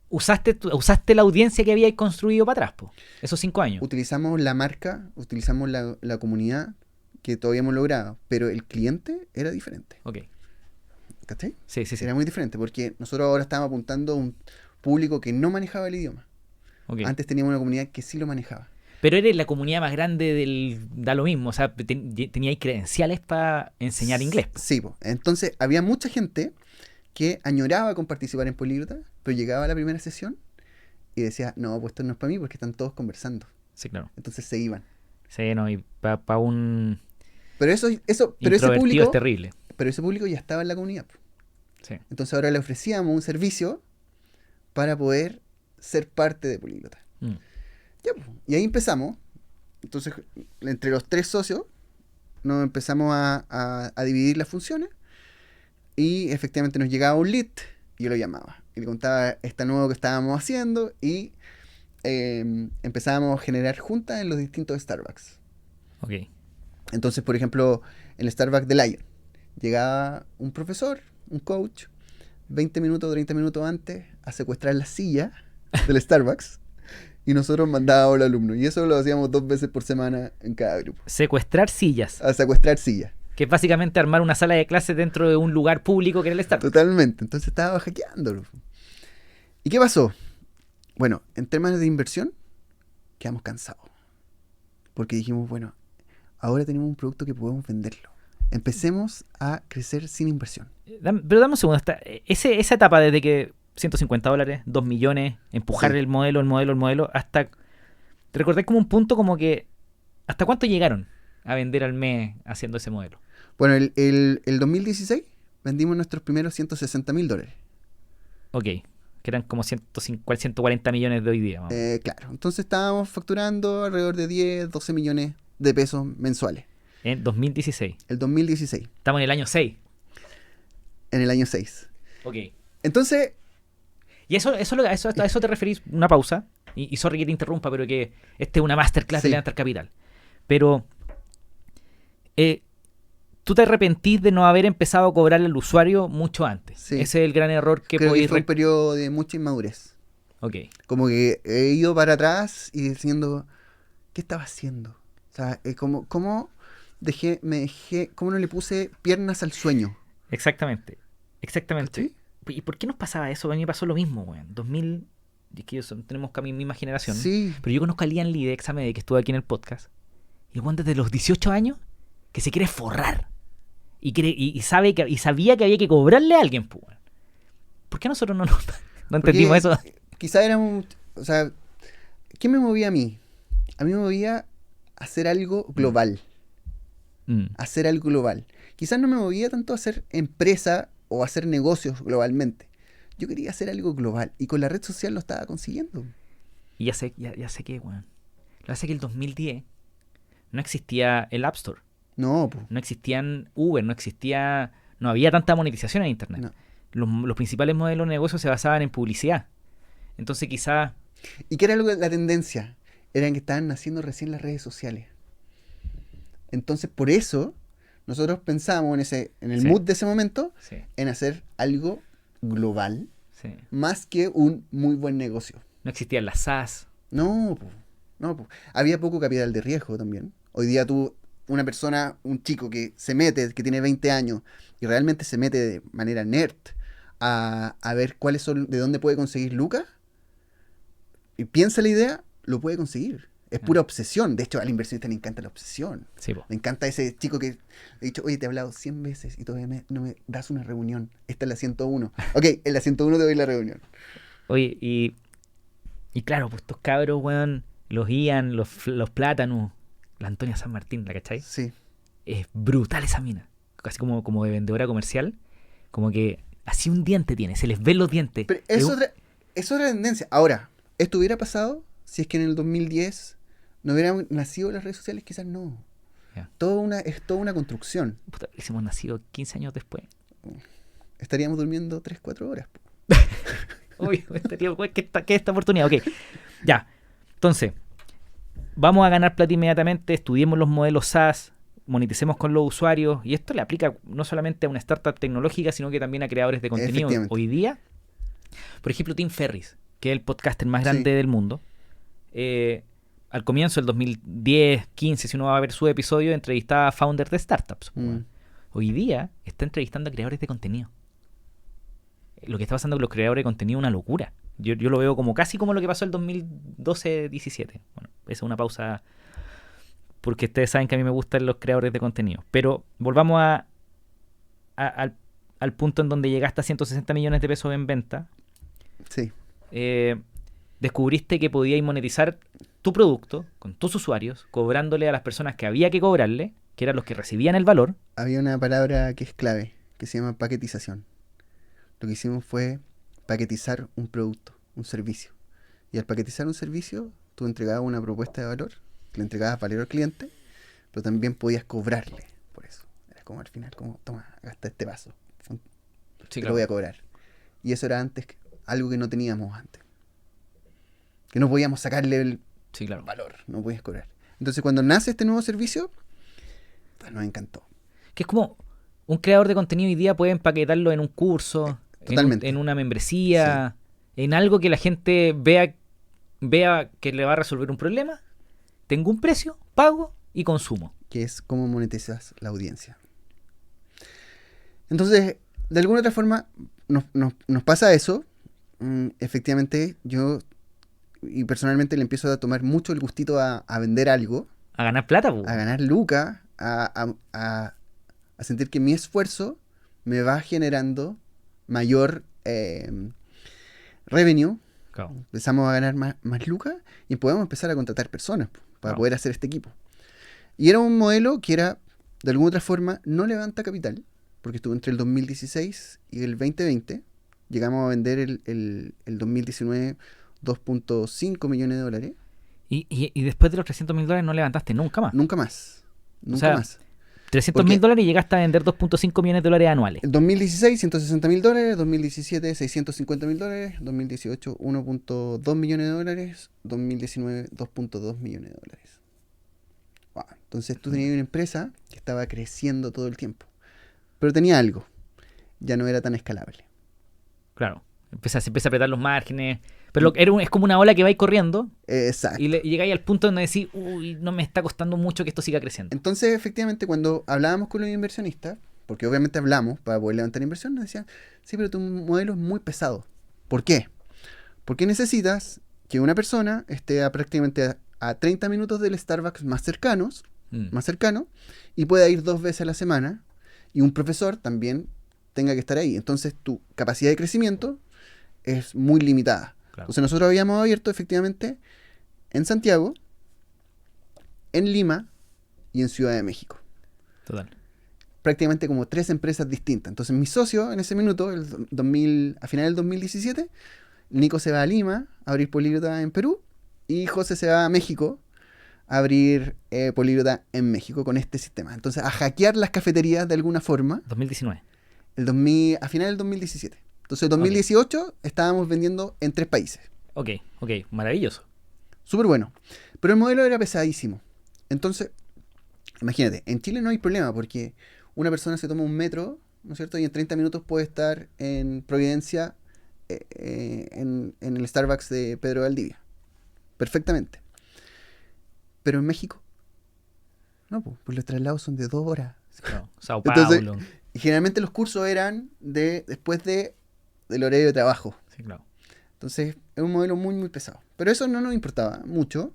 usaste la audiencia que habíais construido para atrás, esos 5 años. Utilizamos la marca, utilizamos la comunidad que todavía hemos logrado, pero el cliente era diferente. Ok. ¿Cachai? Sí. Era muy diferente, porque nosotros ahora estábamos apuntando a un público que no manejaba el idioma. Okay. Antes teníamos una comunidad que sí lo manejaba. Pero eres la comunidad más grande da lo mismo, o sea, teníais credenciales para enseñar inglés. Sí, entonces había mucha gente que añoraba con participar en Políglota, pero llegaba a la primera sesión y decía, no, pues esto no es para mí porque están todos conversando. Sí, claro. Entonces se iban. Sí, no, y para un pero ese público es terrible. Pero ese público ya estaba en la comunidad. Sí. Entonces ahora le ofrecíamos un servicio para poder ser parte de Políglota. Ya, y ahí empezamos. Entonces, entre los 3 socios, nos empezamos a dividir las funciones. Y efectivamente nos llegaba un lead. Y yo lo llamaba. Y le contaba esta nuevo que estábamos haciendo. Y empezábamos a generar juntas en los distintos Starbucks. Ok. Entonces, por ejemplo, en el Starbucks de Lion, llegaba un profesor, un coach, 20 minutos, 30 minutos antes, a secuestrar la silla del Starbucks. Y nosotros mandábamos a los alumnos. Y eso lo hacíamos 2 veces por semana en cada grupo. Secuestrar sillas. A secuestrar sillas. Que es básicamente armar una sala de clases dentro de un lugar público que era el Starbucks. Totalmente. Entonces estaba hackeándolo. ¿Y qué pasó? Bueno, en términos de inversión, quedamos cansados. Porque dijimos, bueno, ahora tenemos un producto que podemos venderlo. Empecemos a crecer sin inversión. Pero dame un segundo. Esa etapa desde que $150, 2 millones, empujar el modelo, hasta... ¿Te recordás como un punto como que... ¿Hasta cuánto llegaron a vender al mes haciendo ese modelo? Bueno, el 2016 vendimos nuestros primeros $160,000. Ok, que eran como 140 millones de hoy día. Claro, entonces estábamos facturando alrededor de 10, 12 millones de pesos mensuales. En 2016. El 2016. Estamos en el año 6. En el año 6. Ok. Entonces, Y a eso te referís, una pausa, y sorry que te interrumpa, pero que este es una masterclass de Sí. levantar capital. Pero tú te arrepentís de no haber empezado a cobrarle al usuario mucho antes. Sí. Ese es el gran error que creo que podéis... fue un periodo de mucha inmadurez. Ok. Como que he ido para atrás y diciendo, ¿qué estaba haciendo? O sea, ¿cómo cómo no le puse piernas al sueño? Exactamente. ¿Cachai? ¿Y por qué nos pasaba eso? A mí me pasó lo mismo, weón. 2000... Es que tenemos casi misma generación. Sí. Pero yo conozco a Lian Lee de Examede, que estuvo aquí en el podcast. Y Juan desde los 18 años que se quiere forrar. Y sabía que había que cobrarle a alguien, pues. ¿Por qué nosotros no entendimos eso? Quizá era o sea, ¿qué me movía a mí? A mí me movía hacer algo global. Hacer algo global. Quizás no me movía tanto a hacer empresa o hacer negocios globalmente. Yo quería hacer algo global y con la red social lo estaba consiguiendo. Y ya sé que, weón. Lo que pasa es que el 2010 no existía el App Store. No, pues. No existían Uber, no había tanta monetización en Internet. No. Los principales modelos de negocio se basaban en publicidad. Entonces quizá... ¿Y qué era la tendencia? Era que estaban naciendo recién las redes sociales. Entonces, por eso, nosotros pensamos en el Sí. mood de ese momento, Sí, en hacer algo global, sí. más que un muy buen negocio. No existían las SaaS. No, po. No, po. Había poco capital de riesgo también. Hoy día una persona, un chico que se mete, que tiene 20 años, y realmente se mete de manera nerd a ver cuáles son, de dónde puede conseguir lucas, y piensa la idea, lo puede conseguir. Es pura obsesión. De hecho, al inversionista le encanta la obsesión. Sí, po. Me encanta ese chico que le he dicho, oye, te he hablado 100 veces y todavía no me das una reunión. Esta es la 101. Ok, en la 101 te doy la reunión. Oye, y claro, pues estos cabros, weón, los Ian, los Plátanos, la Antonia San Martín, ¿la cachai? Sí. Es brutal esa mina. Casi como de vendedora comercial. Como que así un diente tiene, se les ven los dientes. Pero Es es otra tendencia. Ahora, ¿esto hubiera pasado si es que en el 2010 no hubieran nacido las redes sociales? Quizás no. Ya. Es toda una construcción. Puta, hemos nacido 15 años después. Estaríamos durmiendo 3-4 horas. Uy, ¿qué es esta oportunidad? Ok, ya. Entonces, vamos a ganar plata inmediatamente, estudiemos los modelos SaaS, moneticemos con los usuarios, y esto le aplica no solamente a una startup tecnológica, sino que también a creadores de contenido. Efectivamente. Hoy día, por ejemplo, Tim Ferriss, que es el podcaster más grande Sí. del mundo, al comienzo del 2010, 15, si uno va a ver su episodio, entrevistaba a founders de startups. Mm. Hoy día está entrevistando a creadores de contenido. Lo que está pasando con los creadores de contenido es una locura. Yo lo veo como casi como lo que pasó el 2012-17. Bueno, esa es una pausa porque ustedes saben que a mí me gustan los creadores de contenido. Pero volvamos al punto en donde llegaste a 160 millones de pesos en venta. Sí. Descubriste que podíais monetizar tu producto con tus usuarios, cobrándole a las personas que había que cobrarle, que eran los que recibían el valor. Había una palabra que es clave, que se llama paquetización. Lo que hicimos fue paquetizar un producto, un servicio. Y al paquetizar un servicio, tú entregabas una propuesta de valor, le entregabas valor al cliente, pero también podías cobrarle por eso. Era como al final, como, toma, gasta este vaso, te lo voy a cobrar. Y eso era antes algo que no teníamos antes. Que no podíamos sacarle el Sí, claro. valor, no podías cobrar. Entonces cuando nace este nuevo servicio, pues nos encantó. Que es como un creador de contenido hoy día puede empaquetarlo en un curso, Totalmente. en una membresía, en algo que la gente vea que le va a resolver un problema. Tengo un precio, pago y consumo. Que es cómo monetizas la audiencia. Entonces, de alguna otra forma, nos pasa eso. Efectivamente, yo y personalmente le empiezo a tomar mucho el gustito a vender algo, A ganar plata, po. a ganar lucas, a sentir que mi esfuerzo me va generando mayor revenue. Claro. Empezamos a ganar más lucas y podemos empezar a contratar personas para Claro. poder hacer este equipo. Y era un modelo que era, de alguna otra forma, no levanta capital, porque estuvo entre el 2016 y el 2020. Llegamos a vender el 2019 $2.5 millones de dólares. Y después de los $300,000 no levantaste nunca más. Nunca más. Nunca sea, más. $300.000 y llegaste a vender $2.5 millones anuales. En 2016, $160.000, 2017, $650.000, 2018, $1.2 millones, 2019, $2.2 millones. Wow. Entonces tú tenías una empresa que estaba creciendo todo el tiempo, pero tenía algo, ya no era tan escalable. Claro, se empieza a apretar los márgenes, pero es como una ola que va a ir corriendo. Exacto. Y llegáis al punto donde decís, uy, no me está costando mucho que esto siga creciendo. Entonces, efectivamente, cuando hablábamos con los inversionistas, porque obviamente hablamos para poder levantar inversión, nos decían, sí, pero tu modelo es muy pesado. ¿Por qué? Porque necesitas que una persona esté prácticamente a 30 minutos del Starbucks más cercano, y pueda ir 2 veces a la semana, y un profesor también tenga que estar ahí. Entonces, tu capacidad de crecimiento es muy limitada. Claro. Entonces, nosotros habíamos abierto, efectivamente, en Santiago, en Lima y en Ciudad de México. Total. Prácticamente como 3 empresas distintas. Entonces, mi socio en ese minuto, a final del 2017, Nico se va a Lima a abrir Políglota en Perú y José se va a México a abrir Políglota en México con este sistema. Entonces, a hackear las cafeterías de alguna forma. 2019. A final del 2017. Entonces, en 2018 estábamos vendiendo en 3 países. Ok, maravilloso. Súper bueno. Pero el modelo era pesadísimo. Entonces, imagínate, en Chile no hay problema porque una persona se toma un metro, ¿no es cierto? Y en 30 minutos puede estar en Providencia, en el Starbucks de Pedro Valdivia. Perfectamente. Pero en México, no, pues los traslados son de 2 horas. No, Sao Paulo. Entonces, y generalmente los cursos eran después del horario de trabajo. Sí, claro. Entonces, es un modelo muy, muy pesado. Pero eso no nos importaba mucho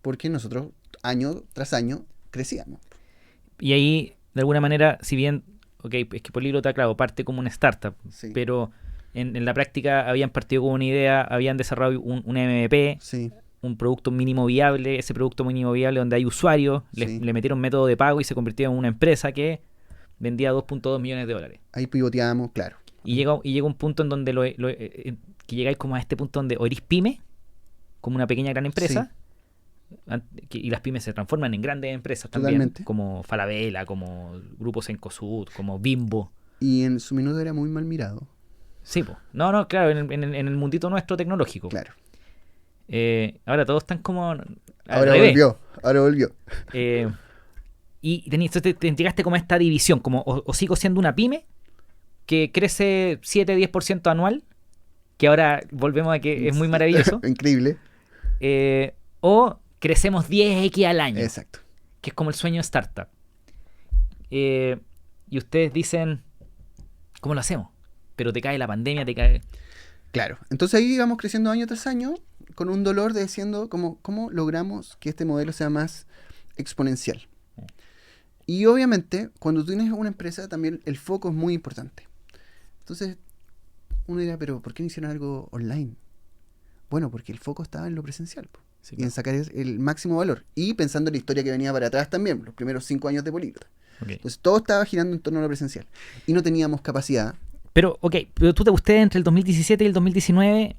porque nosotros, año tras año, crecíamos. Y ahí, de alguna manera, si bien, es que Políglota, claro, parte como una startup, sí, pero en la práctica habían partido con una idea, habían desarrollado un MVP, sí, un producto mínimo viable, ese producto mínimo viable donde hay usuarios, sí, le metieron método de pago y se convirtió en una empresa que vendía $2.2 millones. Ahí pivoteábamos, claro. Y llega un punto en donde que llegáis como a este punto donde o eres pyme, como una pequeña gran empresa, sí, y las pymes se transforman en grandes empresas también. Totalmente. Como Falabella, como Grupo Cencosud, como Bimbo. Y en su minuto era muy mal mirado. Sí, pues. No, claro, en el mundito nuestro tecnológico. Claro. Ahora todos están como... Ahora volvió. Y te entregaste como a esta división, como o sigo siendo una pyme que crece 7-10% anual, que ahora volvemos a que es muy maravilloso. Increíble. O crecemos 10x al año. Exacto. Que es como el sueño de startup. Y ustedes dicen, ¿cómo lo hacemos? Pero te cae la pandemia, te cae... Claro. Entonces ahí íbamos creciendo año tras año con un dolor de diciendo cómo logramos que este modelo sea más exponencial. Y obviamente, cuando tú tienes una empresa, también el foco es muy importante. Entonces, uno dirá, pero ¿por qué no hicieron algo online? Bueno, porque el foco estaba en lo presencial, sí, claro, y en sacar el máximo valor. Y pensando en la historia que venía para atrás también, los primeros 5 años de Políglota. Okay. Entonces, todo estaba girando en torno a lo presencial. Y no teníamos capacidad. Pero ustedes entre el 2017 y el 2019,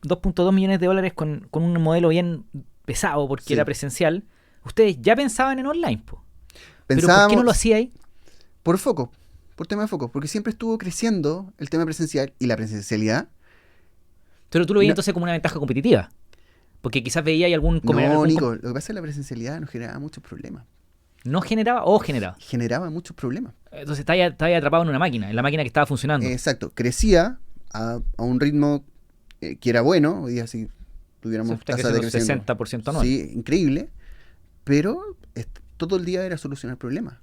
$2.2 millones con un modelo bien pesado porque sí, era presencial. Ustedes ya pensaban en online, ¿pero por qué no lo hacíais? Por tema de foco, porque siempre estuvo creciendo el tema presencial y la presencialidad. Pero tú lo veías entonces como una ventaja competitiva, porque quizás veíais algún... No, Nico, lo que pasa es que la presencialidad nos generaba muchos problemas. ¿No generaba o generaba? Generaba muchos problemas. Entonces estaba atrapado en una máquina, en la máquina que estaba funcionando. Exacto, crecía a un ritmo que era bueno, hoy día si tuviéramos tasas de crecimiento 60% anual. Sí, increíble, pero todo el día era solucionar problemas.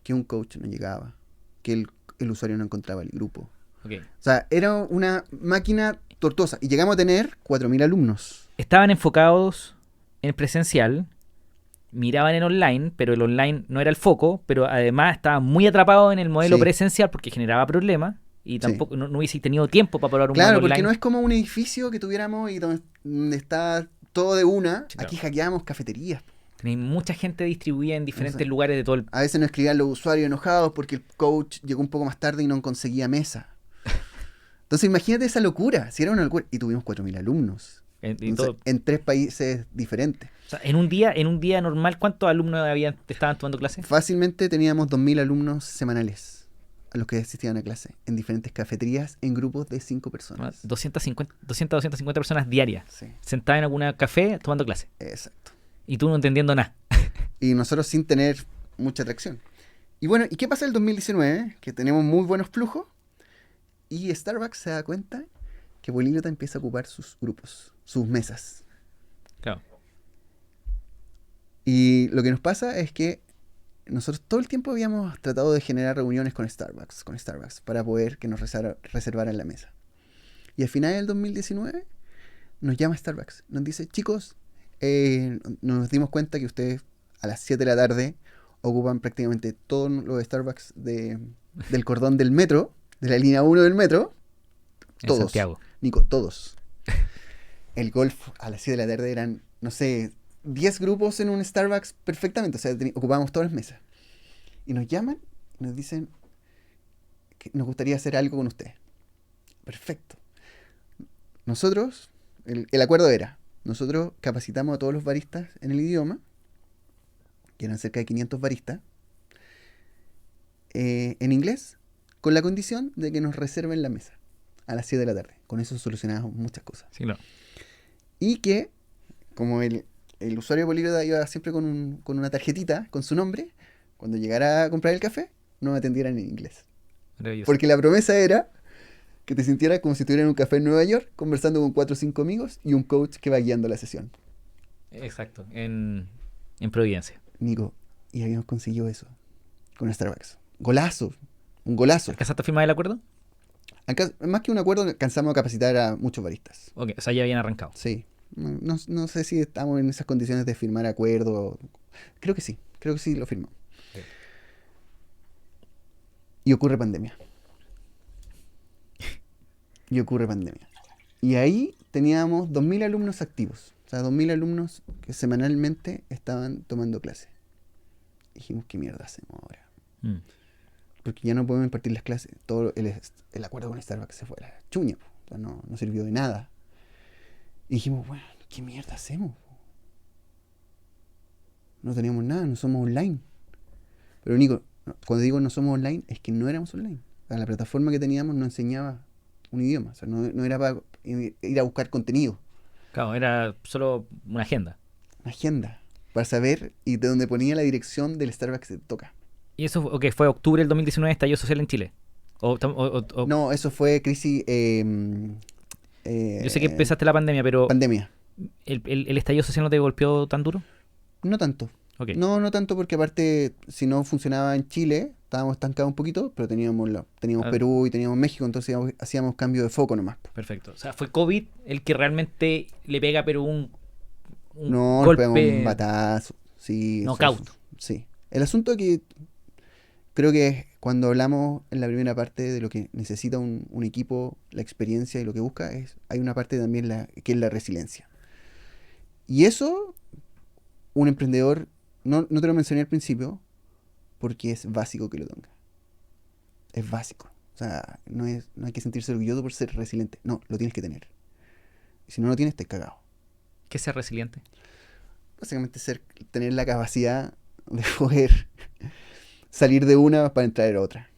Que un coach no llegaba, que el usuario no encontraba el grupo. Okay. O sea, era una máquina tortuosa. Y llegamos a tener 4.000 alumnos. Estaban enfocados en presencial, miraban en online, pero el online no era el foco, pero además estaban muy atrapados en el modelo sí, presencial porque generaba problemas y tampoco sí, no hubiese tenido tiempo para probar un modelo online. Claro, porque no es como un edificio que tuviéramos y donde está todo de una. Sí, claro. Aquí hackeábamos cafeterías. Tenéis mucha gente distribuida en diferentes lugares de todo el... A veces nos escribían los usuarios enojados porque el coach llegó un poco más tarde y no conseguía mesa. Entonces imagínate esa locura, si era una locura. Y tuvimos 4.000 alumnos. Y Entonces, en 3 países diferentes. O sea, en un día normal, ¿cuántos alumnos estaban tomando clase? Fácilmente teníamos 2.000 alumnos semanales a los que asistían a clase en diferentes cafeterías en grupos de 5 personas. 250 personas diarias, Sí, sentadas en algún café tomando clase. exacto. Y tú no entendiendo nada. Y nosotros sin tener mucha atracción. Y bueno, ¿y qué pasa en el 2019? Que tenemos muy buenos flujos y Starbucks se da cuenta que Políglota empieza a ocupar sus grupos, sus mesas. Claro. Y lo que nos pasa es que nosotros todo el tiempo habíamos tratado de generar reuniones con Starbucks, para poder que nos reservaran la mesa. Y al final del 2019 nos llama Starbucks, nos dice, chicos, nos dimos cuenta que ustedes a las 7 de la tarde ocupan prácticamente todos los Starbucks del cordón del metro, de la línea 1 del metro. Todos. En Santiago. Nico, todos. El golf a las 7 de la tarde eran, no sé, 10 grupos en un Starbucks perfectamente. O sea, ocupábamos todas las mesas. Y nos llaman y nos dicen que nos gustaría hacer algo con ustedes. Perfecto. Nosotros, el acuerdo era, nosotros capacitamos a todos los baristas en el idioma, que eran cerca de 500 baristas, en inglés, con la condición de que nos reserven la mesa a las 7 de la tarde. Con eso solucionábamos muchas cosas. Sí, claro. Y que, como el usuario de Políglota iba siempre con una tarjetita con su nombre, cuando llegara a comprar el café, nos atendieran en inglés. Maravilloso. Porque la promesa era que te sintieras como si estuvieras en un café en Nueva York, conversando con 4 o 5 amigos y un coach que va guiando la sesión. Exacto, en Providencia. Nico, y habíamos conseguido eso con Starbucks. Golazo, un golazo. ¿Alcanzaste a firmar el acuerdo? Más que un acuerdo, alcanzamos a capacitar a muchos baristas. Ok, o sea, ya habían arrancado. Sí. No sé si estamos en esas condiciones de firmar acuerdo. Creo que sí lo firmamos. Sí. Y ocurre pandemia. Y ahí teníamos 2.000 alumnos activos. O sea, 2.000 alumnos que semanalmente estaban tomando clases. Dijimos, ¿qué mierda hacemos ahora? Porque ya no podemos impartir las clases. Todo el acuerdo con Starbucks se fue a la chuña. O sea, no sirvió de nada. Y dijimos, bueno, ¿qué mierda hacemos? No teníamos nada, no somos online. Pero Nico, cuando digo no somos online, es que no éramos online. O sea, la plataforma que teníamos no enseñaba un idioma. O sea, no era para ir a buscar contenido. Claro, era solo una agenda. Una agenda. Para saber y de donde ponía la dirección del Starbucks que toca. ¿Y eso fue octubre del 2019, estallido social en Chile? No, eso fue crisis... yo sé que empezaste la pandemia, pero pandemia. ¿el estallido social no te golpeó tan duro? No tanto. Okay. No tanto porque aparte, si no funcionaba en Chile, estábamos estancados un poquito, pero teníamos Perú y teníamos México, entonces hacíamos cambio de foco nomás. Perfecto. O sea, fue COVID el que realmente le pega a Perú un no, golpe... nos pegamos un batazo. Sí. Knockout. Sí. El asunto que creo que cuando hablamos en la primera parte de lo que necesita un equipo, la experiencia y lo que busca, hay una parte también que es la resiliencia. Y eso, un emprendedor, no te lo mencioné al principio, porque es básico que lo tenga. Es básico. O sea, no hay que sentirse orgulloso por ser resiliente. No, lo tienes que tener. Y si no lo tienes, estás cagado. ¿Qué es ser resiliente? Básicamente tener la capacidad de poder salir de una para entrar a otra.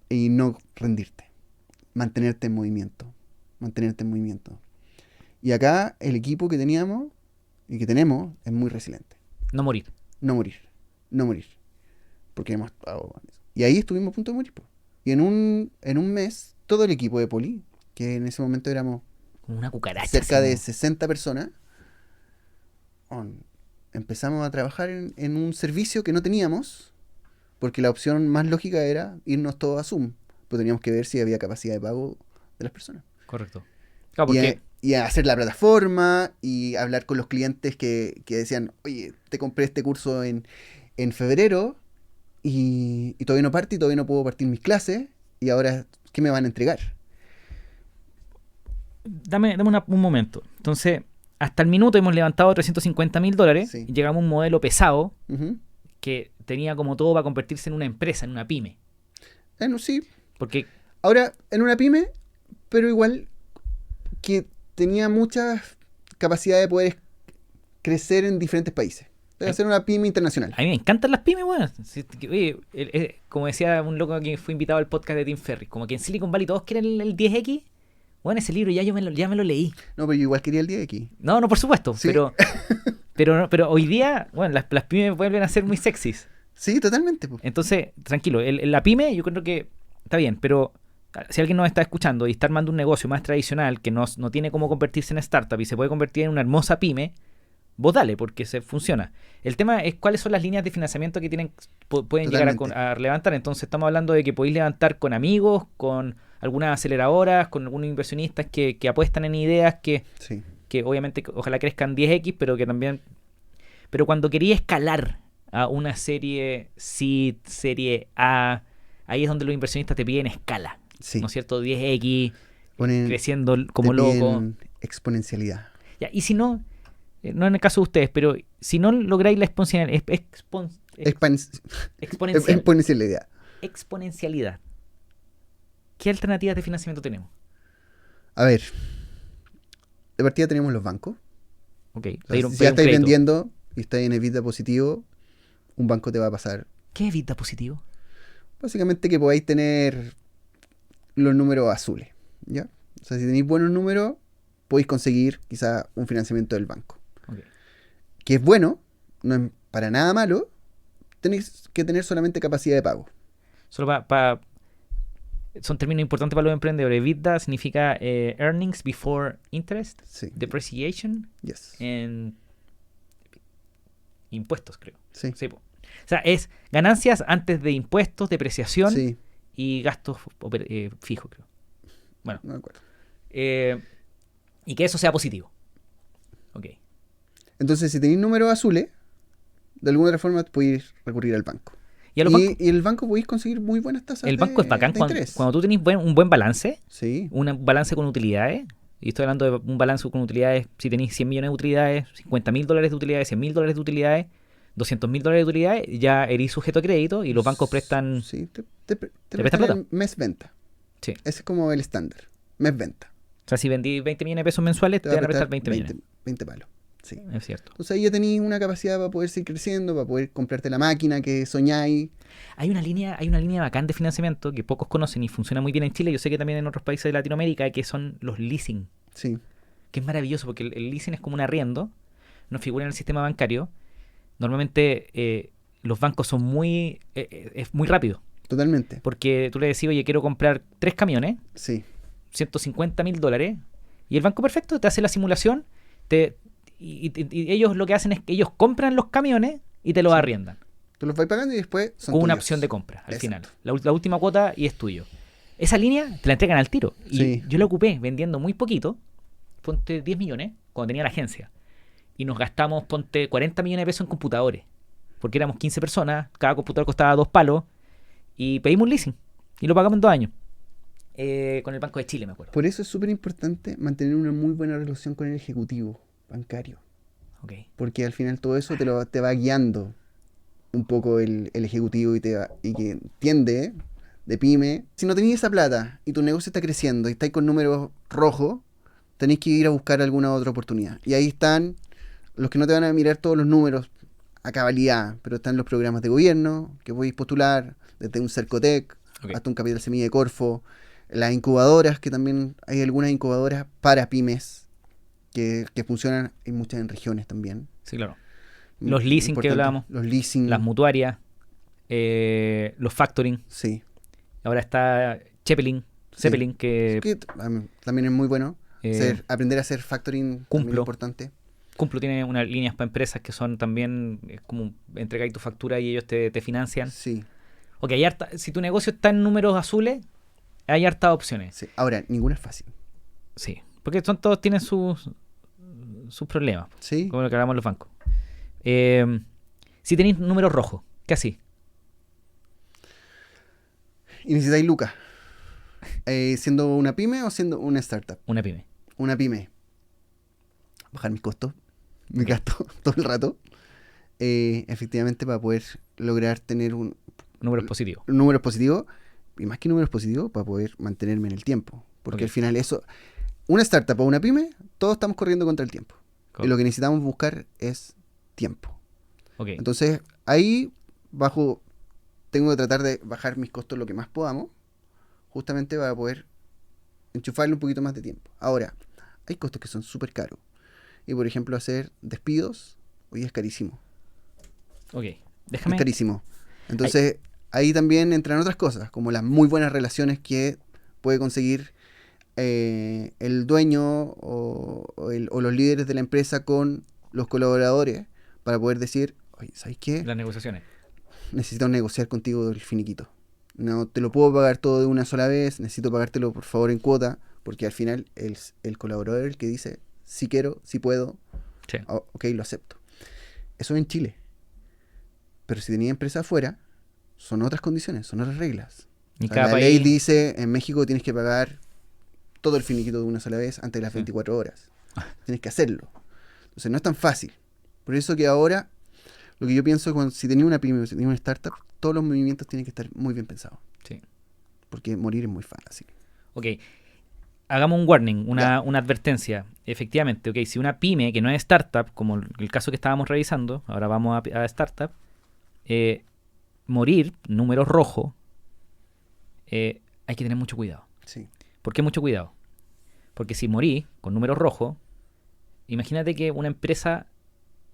Y no rendirte. Mantenerte en movimiento. Y acá el equipo que teníamos y que tenemos es muy resiliente. No morir. No morir. Porque hemos estado en eso. Y ahí estuvimos a punto de morir. Y en un mes, todo el equipo de Poli, que en ese momento éramos como una cucaracha, cerca de 60 personas, empezamos a trabajar en un servicio que no teníamos, porque la opción más lógica era irnos todos a Zoom, pero teníamos que ver si había capacidad de pago de las personas. Correcto. Claro, porque... y hacer la plataforma y hablar con los clientes que decían, oye, te compré este curso en febrero y todavía no parte y todavía no puedo partir mis clases y ahora, ¿qué me van a entregar? Dame un momento. Entonces, hasta el minuto hemos levantado $350,000 Sí. y llegamos a un modelo pesado Uh-huh. que tenía como todo para convertirse en una empresa, en una pyme. Bueno, sí. Porque... Ahora, en una pyme, pero igual que tenía muchas capacidad de poder crecer en diferentes países. Debe ser una pyme internacional. A mí me encantan las pymes, weón. Oye, como decía un loco que fue invitado al podcast de Tim Ferriss, como que en Silicon Valley todos quieren el 10X. Bueno, ese libro ya me lo leí. No, pero yo igual quería el 10X. No, por supuesto. ¿Sí? Pero hoy día, bueno, las pymes vuelven a ser muy sexys. Sí, totalmente. Po. Entonces, tranquilo, la pyme yo creo que está bien, pero si alguien nos está escuchando y está armando un negocio más tradicional que no tiene cómo convertirse en startup y se puede convertir en una hermosa pyme, vos dale, porque se funciona. El tema es cuáles son las líneas de financiamiento que pueden llegar a levantar. Entonces estamos hablando de que podéis levantar con amigos, con algunas aceleradoras, con algunos inversionistas que apuestan en ideas que obviamente ojalá crezcan 10X, pero que también... Pero cuando quería escalar a una serie C, serie A, ahí es donde los inversionistas te piden escala. Sí. ¿No es cierto? 10X, creciendo como loco. Exponencialidad. Ya, y si no en el caso de ustedes, pero si no lográis la exponencialidad, ¿qué alternativas de financiamiento tenemos? A ver, de partida tenemos los bancos. Okay. O sea, si ya estáis vendiendo y estáis en EBITDA positivo, un banco te va a pasar. ¿Qué es EBITDA positivo? Básicamente que podáis tener los números azules, ¿ya? O sea, si tenéis buenos números, podéis conseguir quizá un financiamiento del banco. Okay. Que es bueno, no es para nada malo, tenéis que tener solamente capacidad de pago. Solo son términos importantes para los emprendedores. EBITDA significa earnings before interest, depreciation, and impuestos, creo. Sí. O sea, es ganancias antes de impuestos, depreciación y gastos fijos, creo. Bueno. No me acuerdo. Y que eso sea positivo. Ok. Entonces, si tenéis números azules, de alguna otra forma podéis recurrir al banco. Y el banco podéis conseguir muy buenas tasas. El banco es bacán cuando tú tenés un buen balance, un balance con utilidades, y estoy hablando de un balance con utilidades, si tenéis 100 millones de utilidades, $50,000 de utilidades, $100,000 de utilidades, $200,000 de utilidades, ya eres sujeto a crédito y los bancos prestan... Sí, te prestan plata. Mes venta. Sí. Ese es como el estándar. Mes venta. O sea, si vendí 20 millones de pesos mensuales, te van a prestar 20 millones. 20 palos. Sí. Es cierto. Entonces ahí ya tenéis una capacidad para poder seguir creciendo, para poder comprarte la máquina que soñáis. Hay una línea bacán de financiamiento que pocos conocen y funciona muy bien en Chile. Yo sé que también en otros países de Latinoamérica, que son los leasing. Sí. Que es maravilloso porque el leasing es como un arriendo, no figura en el sistema bancario. Normalmente los bancos son es muy rápido. Totalmente. Porque tú le decís, oye, quiero comprar 3 camiones, $150,000, y el banco perfecto te hace la simulación, y ellos lo que hacen es que ellos compran los camiones y te los arriendan. Tú los vas pagando y después son con tuyos. Una opción de compra al final. La última cuota y es tuyo. Esa línea te la entregan al tiro. Y yo la ocupé vendiendo muy poquito, ponte 10 millones, cuando tenía la agencia. Y nos gastamos, ponte 40 millones de pesos en computadores. Porque éramos 15 personas, cada computador costaba 2 palos. Y pedimos un leasing. Y lo pagamos en 2 años. Con el Banco de Chile, me acuerdo. Por eso es súper importante mantener una muy buena relación con el ejecutivo bancario. Okay. Porque al final todo eso te va guiando un poco el ejecutivo y que entiende de pyme. Si no tenéis esa plata y tu negocio está creciendo y estáis con números rojos, tenéis que ir a buscar alguna otra oportunidad. Y ahí están los que no te van a mirar todos los números a cabalidad, pero están los programas de gobierno que podéis postular, desde un Cercotec hasta un Capital Semilla de Corfo, las incubadoras, que también hay algunas incubadoras para pymes que funcionan, hay muchas en regiones también. Sí, claro. Los leasing que hablábamos. Los leasing. Las mutuarias. Los factoring. Sí. Ahora está Zeppelin, que también es muy bueno. Aprender a hacer factoring es importante. Cumplo tiene unas líneas para empresas que son también, es como entregáis tu factura y ellos te financian. Sí. Ok, si tu negocio está en números azules, hay hartas opciones. Sí. Ahora, ninguna es fácil. Sí, porque todos tienen sus problemas, ¿sí? Como lo que hablamos en los bancos. Si tenéis números rojos, ¿qué así? Y necesitáis lucas. ¿Siendo una pyme o siendo una startup? Una pyme. Una pyme. Bajar mis costos, mi gasto todo el rato. Efectivamente, para poder lograr tener números positivos. Números positivos, y más que números positivos, para poder mantenerme en el tiempo. Porque al final una startup o una pyme, todos estamos corriendo contra el tiempo. Y lo que necesitamos buscar es tiempo. Ok. Entonces, ahí tengo que tratar de bajar mis costos lo que más podamos, justamente para poder enchufarle un poquito más de tiempo. Ahora, hay costos que son súper caros. Y por ejemplo, hacer despidos, hoy es carísimo. Ok. Es carísimo. Entonces, ahí también entran otras cosas, como las muy buenas relaciones que puede conseguir el dueño o los líderes de la empresa con los colaboradores para poder decir, oye, ¿sabes qué? Las negociaciones. Necesito negociar contigo el finiquito. No te lo puedo pagar todo de una sola vez, necesito pagártelo por favor en cuota, porque al final el colaborador es el que dice, sí quiero, sí puedo, Sí. ok, lo acepto. Eso en Chile. Pero si tenía empresa afuera, son otras condiciones, son otras reglas. Y O sea, cada la país... ley dice, en México tienes que pagar todo el finiquito de una sola vez antes de las 24 horas. Tienes que hacerlo. Entonces no es tan fácil. Por eso que ahora, lo que yo pienso es que si tenía una pyme o si tenía una startup, todos los movimientos tienen que estar muy bien pensados. Sí. Porque morir es muy fácil. Ok. Hagamos un warning, una advertencia. Efectivamente, ok, si una pyme que no es startup, como el caso que estábamos revisando, ahora vamos a startup, morir, número rojo, hay que tener mucho cuidado. Sí. ¿Por qué mucho cuidado? Porque si morí con números rojos, imagínate que una empresa,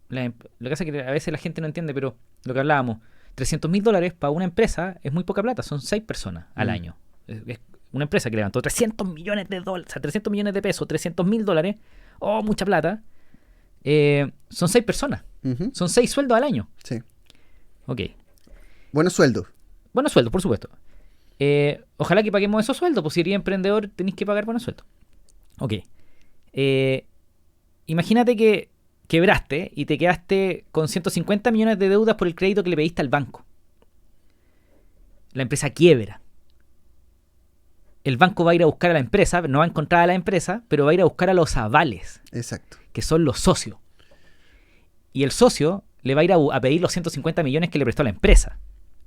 lo que pasa es que a veces la gente no entiende, pero lo que hablábamos, $300,000 para una empresa es muy poca plata, son 6 personas al año. Es una empresa que levantó $300 millones, o sea, 300 millones de pesos, $300,000, mucha plata, son 6 personas, son 6 sueldos al año. Sí. Ok. Buenos sueldos. Buenos sueldos, por supuesto. Ojalá que paguemos esos sueldos, pues si eres emprendedor tenéis que pagar buenos sueldos. Ok. Imagínate que quebraste y te quedaste con 150 millones de deudas por el crédito que le pediste al banco. La empresa quiebra. El banco va a ir a buscar a la empresa, no va a encontrar a la empresa, pero va a ir a buscar a los avales. Exacto. Que son los socios. Y el socio le va a ir a pedir los 150 millones que le prestó a la empresa.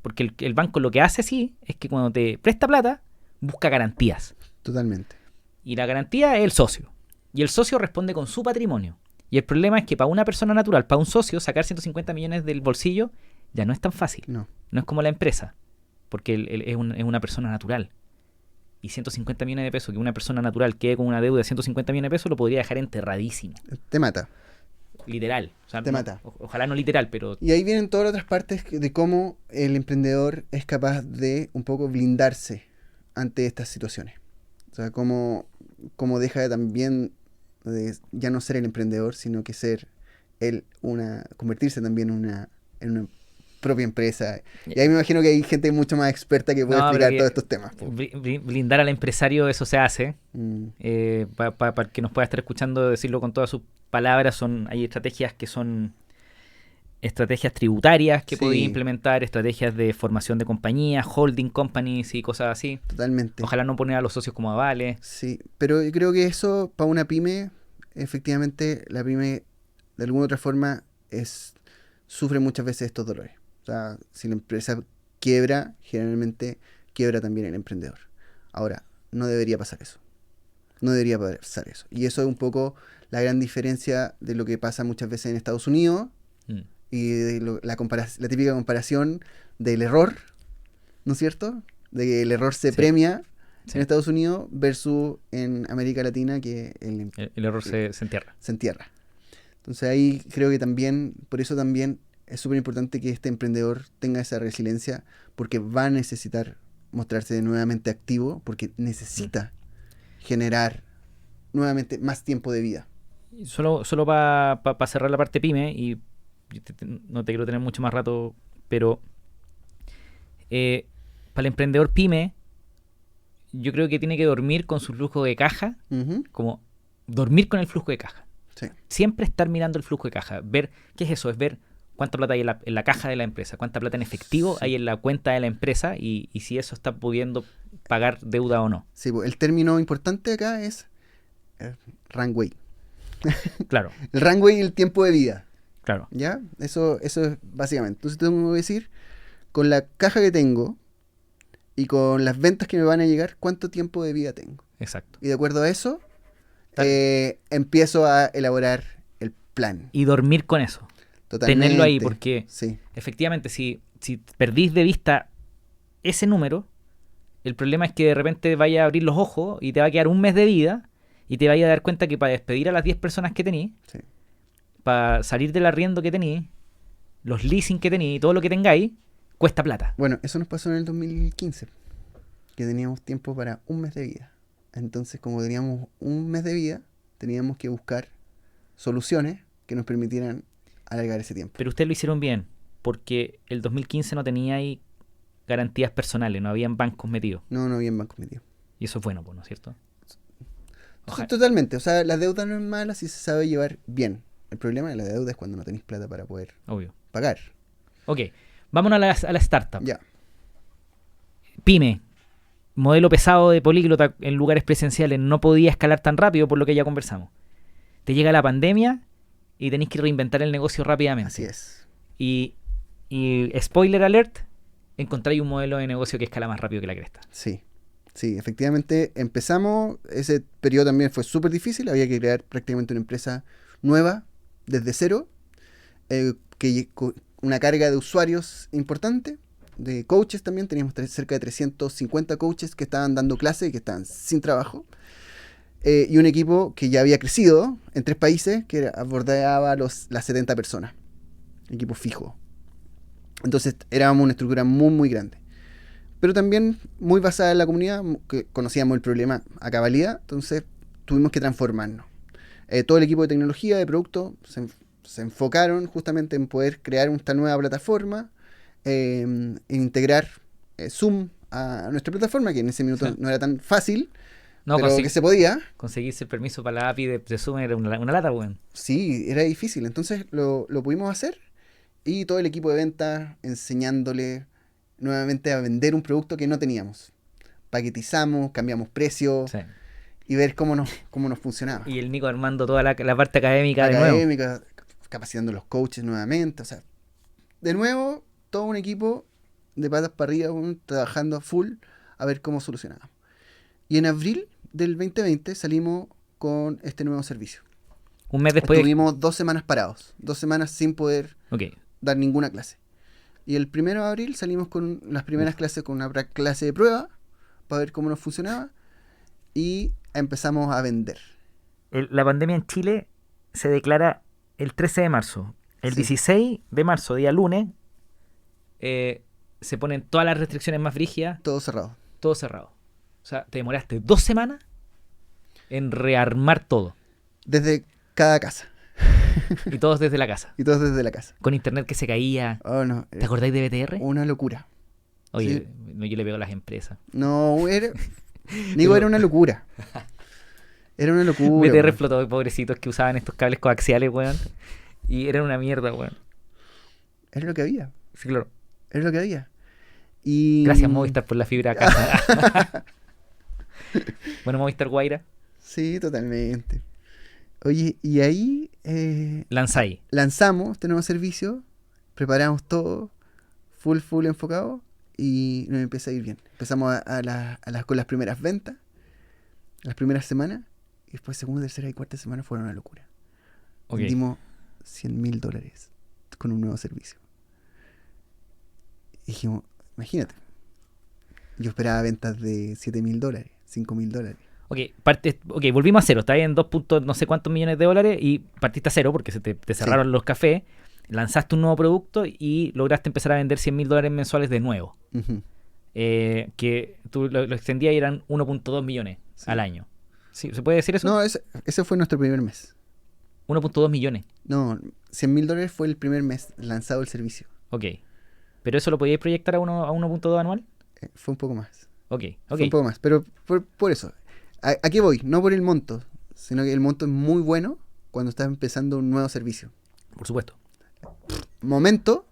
Porque el banco lo que hace sí es que cuando te presta plata, busca garantías. Totalmente. Y la garantía es el socio. Y el socio responde con su patrimonio. Y el problema es que para una persona natural, para un socio, sacar 150 millones del bolsillo ya no es tan fácil. No. No es como la empresa. Porque él es una persona natural. Y 150 millones de pesos, que una persona natural quede con una deuda de 150 millones de pesos, lo podría dejar enterradísimo. Te mata. Literal. O sea, Te mata. Ojalá no literal, pero... Y ahí vienen todas las otras partes de cómo el emprendedor es capaz de un poco blindarse ante estas situaciones. O sea, cómo deja también de ya no ser el emprendedor, sino que ser convertirse también en una propia empresa. Y ahí me imagino que hay gente mucho más experta que puede explicar todos estos temas. Blindar al empresario, eso se hace. Para que nos pueda estar escuchando decirlo con todas sus palabras, hay estrategias que son estrategias tributarias que podéis implementar, estrategias de formación de compañías, holding companies y cosas así. Totalmente. Ojalá no poner a los socios como avales. Sí, pero yo creo que eso, para una pyme, efectivamente, la pyme, de alguna otra forma, sufre muchas veces estos dolores. O sea, si la empresa quiebra, generalmente quiebra también el emprendedor. Ahora, no debería pasar eso. No debería pasar eso. Y eso es un poco la gran diferencia de lo que pasa muchas veces en Estados Unidos y de la típica comparación del error, ¿no es cierto? De que el error se premia en Estados Unidos versus en América Latina que el error se entierra. Se entierra. Entonces ahí creo que también, por eso también es súper importante que este emprendedor tenga esa resiliencia, porque va a necesitar mostrarse nuevamente activo, porque necesita generar nuevamente más tiempo de vida. Solo para cerrar la parte pyme, y no te quiero tener mucho más rato, pero para el emprendedor pyme, yo creo que tiene que dormir con su flujo de caja, como dormir con el flujo de caja. Sí. Siempre estar mirando el flujo de caja, ver, ¿qué es eso? Es ver cuánta plata hay en la caja de la empresa, cuánta plata en efectivo hay en la cuenta de la empresa y si eso está pudiendo pagar deuda o no. Sí, el término importante acá es runway. Claro. El runway y el tiempo de vida. Claro. ¿Ya? Eso es básicamente. Entonces tengo que decir, con la caja que tengo y con las ventas que me van a llegar, ¿cuánto tiempo de vida tengo? Exacto. Y de acuerdo a eso, empiezo a elaborar plan. Y dormir con eso. Totalmente. Tenerlo ahí, porque Sí. efectivamente, si perdís de vista ese número, el problema es que de repente vaya a abrir los ojos y te va a quedar un mes de vida y te vaya a dar cuenta que para despedir a las 10 personas que tenís, Sí. para salir del arriendo que tenís, los leasing que tenís y todo lo que tengáis, cuesta plata. Bueno, eso nos pasó en el 2015, que teníamos tiempo para un mes de vida. Entonces, como teníamos un mes de vida, teníamos que buscar soluciones que nos permitieran alargar ese tiempo. Pero ustedes lo hicieron bien, porque el 2015 no tenía ahí garantías personales, no habían bancos metidos. No había en bancos metidos. Y eso es bueno, pues, ¿no es cierto? Ojalá. Totalmente. O sea, la deuda no es mala si se sabe llevar bien. El problema de la deuda es cuando no tenéis plata para poder Obvio. pagar. Ok, vámonos a la startup. Ya. Pyme, modelo pesado de políglota en lugares presenciales, no podía escalar tan rápido por lo que ya conversamos. Te llega la pandemia y tenéis que reinventar el negocio rápidamente. Así es. Y spoiler alert, encontráis un modelo de negocio que escala más rápido que la cresta. Sí. Sí, efectivamente empezamos. Ese periodo también fue súper difícil. Había que crear prácticamente una empresa nueva, desde cero, una carga de usuarios importante, de coaches también. Teníamos cerca de 350 coaches que estaban dando clases y que estaban sin trabajo. Y un equipo que ya había crecido en 3 países, que abordaba las 70 personas. Equipo fijo. Entonces éramos una estructura muy, muy grande. Pero también muy basada en la comunidad, que conocíamos el problema a cabalidad, entonces tuvimos que transformarnos. Todo el equipo de tecnología, de producto, se enfocaron justamente en poder crear esta nueva plataforma, en integrar Zoom a nuestra plataforma, que en ese minuto no era tan fácil, No, pero que se podía. conseguirse el permiso para la API de Zoom era una lata, weón. Sí, era difícil, entonces lo pudimos hacer, y todo el equipo de ventas enseñándole nuevamente a vender un producto que no teníamos. Paquetizamos, cambiamos precios, Sí. y ver cómo nos funcionaba. Y el Nico armando toda la parte académica de nuevo. Académica, capacitando a los coaches nuevamente, o sea, de nuevo, todo un equipo de patas para arriba, trabajando a full a ver cómo solucionábamos. Y en abril del 2020 salimos con este nuevo servicio. Un mes después. Estuvimos 2 semanas parados, 2 semanas sin poder Ok. dar ninguna clase. Y el 1 de abril salimos con las primeras clases, con una clase de prueba, para ver cómo nos funcionaba, y empezamos a vender. La pandemia en Chile se declara el 13 de marzo. El Sí. 16 de marzo, día lunes, se ponen todas las restricciones más brígidas, Todo cerrado. todo cerrado. O sea, te demoraste 2 semanas en rearmar todo. Desde cada casa. Y todos desde la casa. Y todos desde la casa. Con internet que se caía. Oh, no. ¿Te acordáis de BTR? Una locura. Oye, no, yo le pego a las empresas. No, Digo, era una locura. Era una locura. BTR weón. flotó, pobrecitos que usaban estos cables coaxiales, weón. Y eran una mierda, weón. Era lo que había. Sí, claro. Era lo que había. Y... Gracias, Movistar, por la fibra a casa. Bueno, Movistar Guaira, Sí, totalmente. Oye, y ahí lanzáis. lanzamos este nuevo servicio, preparamos todo, full enfocado, y nos empieza a ir bien. Empezamos con las primeras ventas, las primeras semanas, y después segunda, tercera y cuarta semana fueron una locura. Ok. Vendimos $100,000 con un nuevo servicio. Y dijimos, imagínate, yo esperaba ventas de $7,000, $5,000. Ok, volvimos a cero. Está en 2 puntos, no sé cuántos millones de dólares y partiste a cero porque se te cerraron los cafés. Lanzaste un nuevo producto y lograste empezar a vender $100,000 mensuales de nuevo. Ujú. Que tú lo extendías y eran 1.2 millones Sí. al año. ¿Sí? ¿Se puede decir eso? No, ese fue nuestro primer mes. 1.2 millones. No, $100,000 fue el primer mes lanzado el servicio. Ok. ¿Pero eso lo podíais proyectar a 1.2 anual? Fue un poco más. Ok. Fue un poco más. Pero por eso. ¿A qué voy? No por el monto, sino que el monto es muy bueno cuando estás empezando un nuevo servicio. Por supuesto. Momento,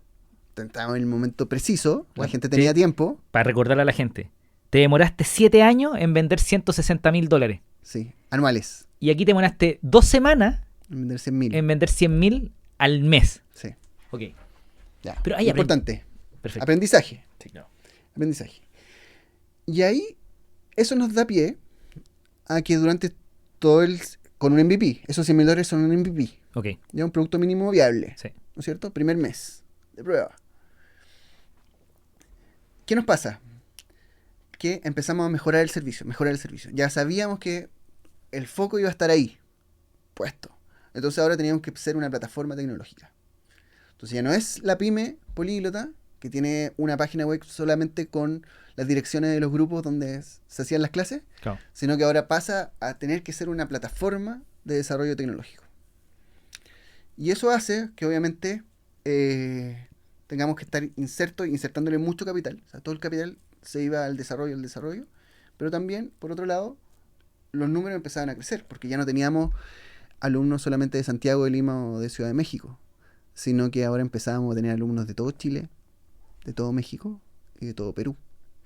estábamos en el momento preciso, la Bueno, gente tenía sí. tiempo. Para recordarle a la gente. Te demoraste 7 años en vender $160,000. Sí, anuales. Y aquí te demoraste 2 semanas En vender 100,000. en vender 100,000 al mes. Sí, Ok. ya. Pero ahí Importante. Perfecto. Aprendizaje. Sí, claro. Aprendizaje. Y ahí, eso nos da pie a que durante todo con un MVP, esos $100,000 son un MVP. Ok, Ya un producto mínimo viable, sí. ¿no es cierto? Primer mes de prueba. ¿Qué nos pasa? Que empezamos a mejorar el servicio, Ya sabíamos que el foco iba a estar ahí, puesto. Entonces ahora teníamos que ser una plataforma tecnológica. Entonces ya no es la pyme políglota, que tiene una página web solamente con las direcciones de los grupos donde se hacían las clases, Claro. sino que ahora pasa a tener que ser una plataforma de desarrollo tecnológico. Y eso hace que obviamente tengamos que estar insertándole mucho capital. O sea, todo el capital se iba al desarrollo, pero también, por otro lado, los números empezaban a crecer, porque ya no teníamos alumnos solamente de Santiago, de Lima o de Ciudad de México, sino que ahora empezábamos a tener alumnos de todo Chile, de todo México y de todo Perú.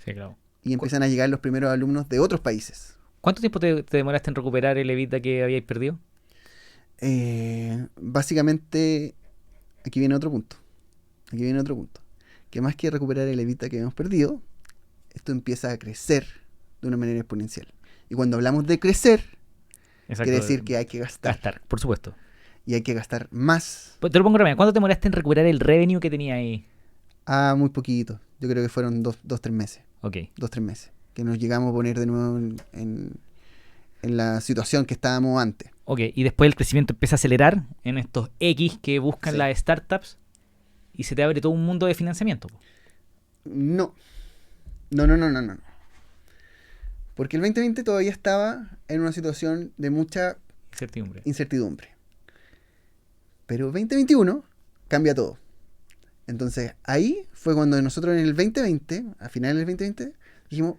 Sí, claro. Y empiezan a llegar los primeros alumnos de otros países. ¿Cuánto tiempo te demoraste en recuperar el EBITDA que habíais perdido? Básicamente, aquí viene otro punto. Que más que recuperar el EBITDA que hemos perdido, esto empieza a crecer de una manera exponencial. Y cuando hablamos de crecer, Exacto. quiere decir que hay que gastar. Por supuesto. Y hay que gastar más. Pues te lo pongo rápido. ¿Cuánto te demoraste en recuperar el revenue que tenía ahí? Muy poquito. Yo creo que fueron 2-3 meses. Ok. 2-3 meses. Que nos llegamos a poner de nuevo en la situación que estábamos antes. Ok, y después el crecimiento empieza a acelerar en estos X que buscan Sí. las startups y se te abre todo un mundo de financiamiento. Po. No. Porque el 2020 todavía estaba en una situación de mucha incertidumbre. Pero 2021 cambia todo. Entonces ahí fue cuando nosotros en el 2020, a finales del 2020, dijimos,